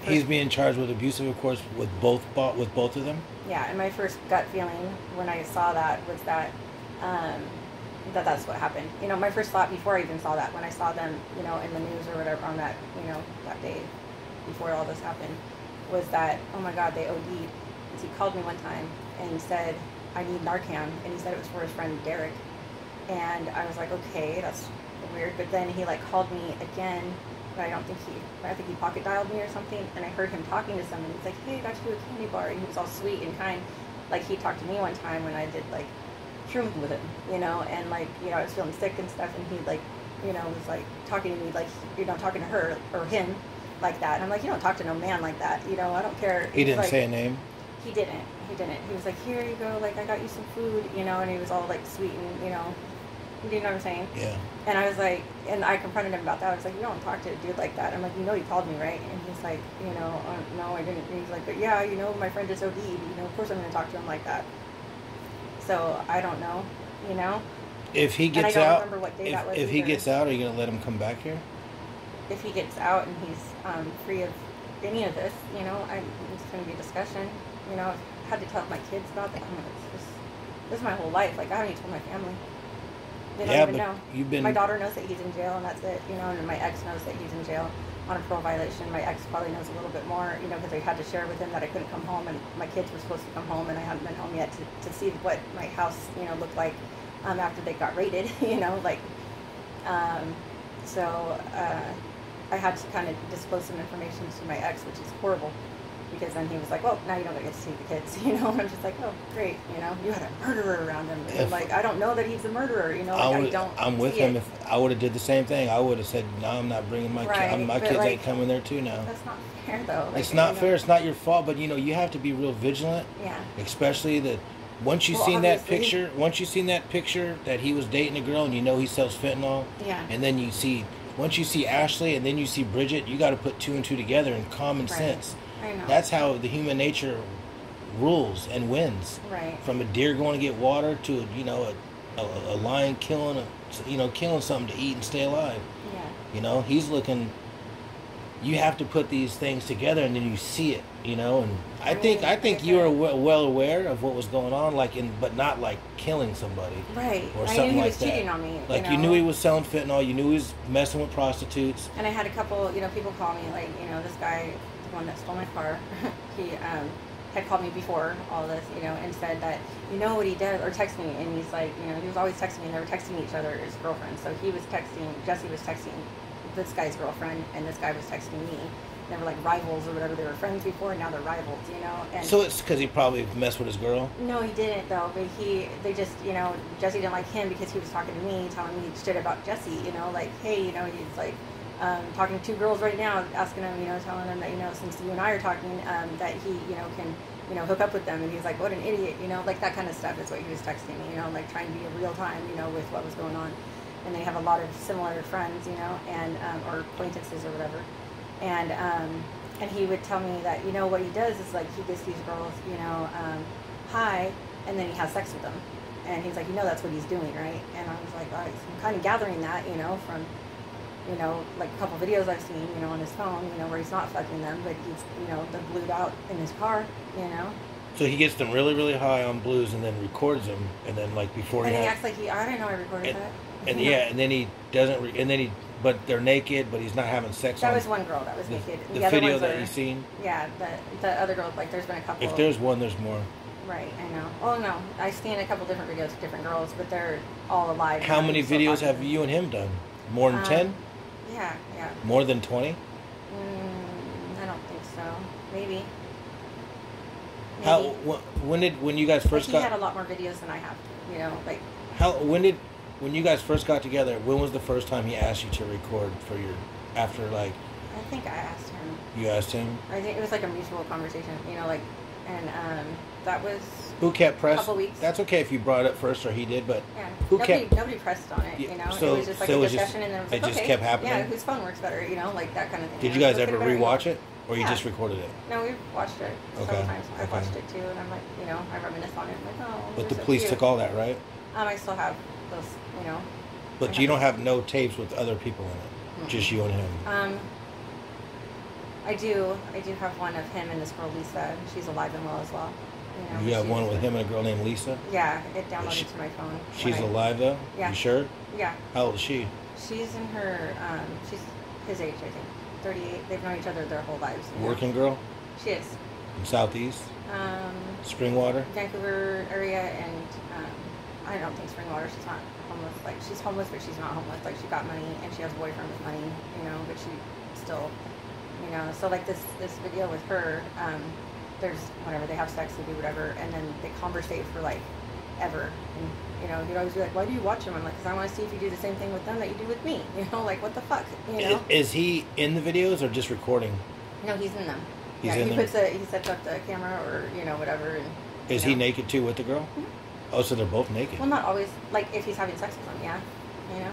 he's being charged with abuse of a corpse with both of them. Yeah, and my first gut feeling when I saw that was that. That's what happened. My first thought before I even saw that, when I saw them, in the news or whatever on that, that day before all this happened, was that, oh my God, they OD'd. Because he called me one time and he said, I need Narcan. And he said it was for his friend Derek. And I was like, okay, that's weird. But then he called me again, but I think he pocket dialed me or something. And I heard him talking to someone. He's like, hey, I got you a candy bar. And he was all sweet and kind. Like he talked to me one time when I did shrooms with him, and I was feeling sick and stuff, and he was talking to me talking to her or him like that, and I'm like, you don't talk to no man like that, I don't care. He didn't say a name. He didn't. He was like, here you go, I got you some food, and he was all sweet and you know what I'm saying? Yeah. And I was like, and I confronted him about that. I was like, you don't talk to a dude like that. I'm like, he called me, right? And he's like, no, I didn't. And he's like, but yeah, my friend just OD'd. Of course I'm going to talk to him like that. So I don't know, If he gets out, if he gets out, are you gonna let him come back here? If he gets out and he's free of any of this, it's gonna be a discussion. I've had to tell my kids about that. This is my whole life. I haven't even told my family. They don't even know. My daughter knows that he's in jail, and that's it. And my ex knows that he's in jail on a parole violation. My ex probably knows a little bit more, because I had to share with him that I couldn't come home, and my kids were supposed to come home, and I hadn't been home yet to see what my house, looked like after they got raided, so I had to kind of disclose some information to my ex, which is horrible, because then he was like, well, now you don't get to see the kids, and I'm just like, oh, great, you had a murderer around him, and I don't know that he's a murderer, I'm with him. If I would have did the same thing, I would have said, no, I'm not bringing my kids. My kids ain't coming there too now. That's not fair, though. It's not fair. It's not your fault, but you have to be real vigilant. Yeah. Especially that once you've seen that picture that he was dating a girl, and he sells fentanyl. Yeah. And then once you see Ashley, and then you see Bridget, you got to put two and two together in common sense. I know. That's how the human nature rules and wins. Right. From a deer going to get water to a lion killing something to eat and stay alive. Yeah. He's looking. You have to put these things together, and then you see it. And I think you were well aware of what was going on, but not killing somebody. Right. Or something I knew he was that. cheating on me. You knew he was selling fentanyl. You knew he was messing with prostitutes. And I had a couple, people call me this guy, the one that stole my car. He had called me before all this, and said that what he did, or text me, and he's like, he was always texting me, and they were texting each other as girlfriends. So Jesse was texting this guy's girlfriend, and this guy was texting me. They were rivals or whatever. They were friends before, and now they're rivals, And so it's because he probably messed with his girl? No, he didn't, though. But they just, Jesse didn't like him because he was talking to me, telling me shit about Jesse, hey, he's talking to two girls right now, asking him, telling him that, since you and I are talking, that he, can, hook up with them. And he's like, what an idiot, that kind of stuff is what he was texting me, trying to be in real time, with what was going on. And they have a lot of similar friends, and, or acquaintances or whatever. And he would tell me that, what he does is, he gets these girls, high, and then he has sex with them. And he's like, that's what he's doing, right? And I was like, all right, so I'm kind of gathering that, from, a couple videos I've seen, on his phone, where he's not fucking them, but he's, they're blued out in his car, So he gets them really, really high on blues and then records them, and then, before and he acts like I didn't know I recorded that. And then he doesn't, but they're naked, but he's not having sex. That was one girl that was naked. The video that you've seen? Yeah, the other girl, there's been a couple. If there's one, there's more. Right, I know. Oh no, I seen a couple different videos of different girls, but they're all alive. How many videos have you and him done? More than 10? Yeah. More than 20? I don't think so. Maybe. How? When you guys first got? He had a lot more videos than I have. You know, like. When you guys first got together? When was the first time he asked you to record for your after like? I think I asked him. You asked him? I think it was like a mutual conversation. You know, like, and that was. Who kept pressing? A couple weeks. That's okay if you brought it up first or he did, but yeah. Nobody pressed on it. You know, so, it was just like a discussion, and then it was like, just kept happening. Yeah, whose phone works better? You know, like that kind of thing. Did you guys ever rewatch it, or you just recorded it? No, we watched it several times. I watched it too, and I'm like, you know, I reminisce on it. I'm like, oh. But the police took all that, right? I still have those, you know. But you don't have no tapes with other people in it, just you and him. I do have one of him and this girl Lisa. She's alive and well as well. You have one with him and a girl named Lisa? Yeah, it downloaded to my phone. She's alive though? Yeah. You sure? Yeah. How old is she? She's in her, she's his age, I think. 38. They've known each other their whole lives. Working girl? She is. From Southeast? Springwater? Vancouver area, and I don't think Springwater. She's not homeless. Like, she's homeless, but she's not homeless. Like, she got money, and she has a boyfriend with money, you know, but she still, you know. So, like, this video with her, there's whenever they have sex, they do whatever, and then they conversate for like ever. And you know, he'd always be like, "Why do you watch them?" I'm like, "Because I want to see if you do the same thing with them that you do with me." You know, like what the fuck? You know? Is he in the videos or just recording? No, he's in them. He sets up the camera or you know whatever. And, is he naked too with the girl? Mm-hmm. Oh, so they're both naked. Well, not always. Like if he's having sex with them, yeah. You know.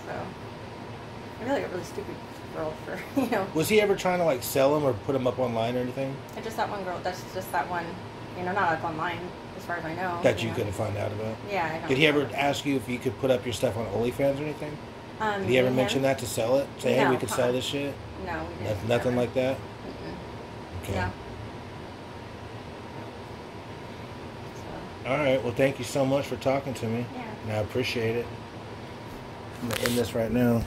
So I feel like a really stupid girl for you know. Was he ever trying to like sell them or put them up online or anything? Just that one girl. That's just that one. You know, not up online as far as I know. That you couldn't find out about. Yeah. I don't Did he ever ask you if you could put up your stuff on OnlyFans or anything? Did he ever mention that to sell it? Say, hey, we could sell this shit. No, we didn't. Nothing like that. Okay. No. All right. Well, thank you so much for talking to me. Yeah. And I appreciate it. I'm gonna end this right now.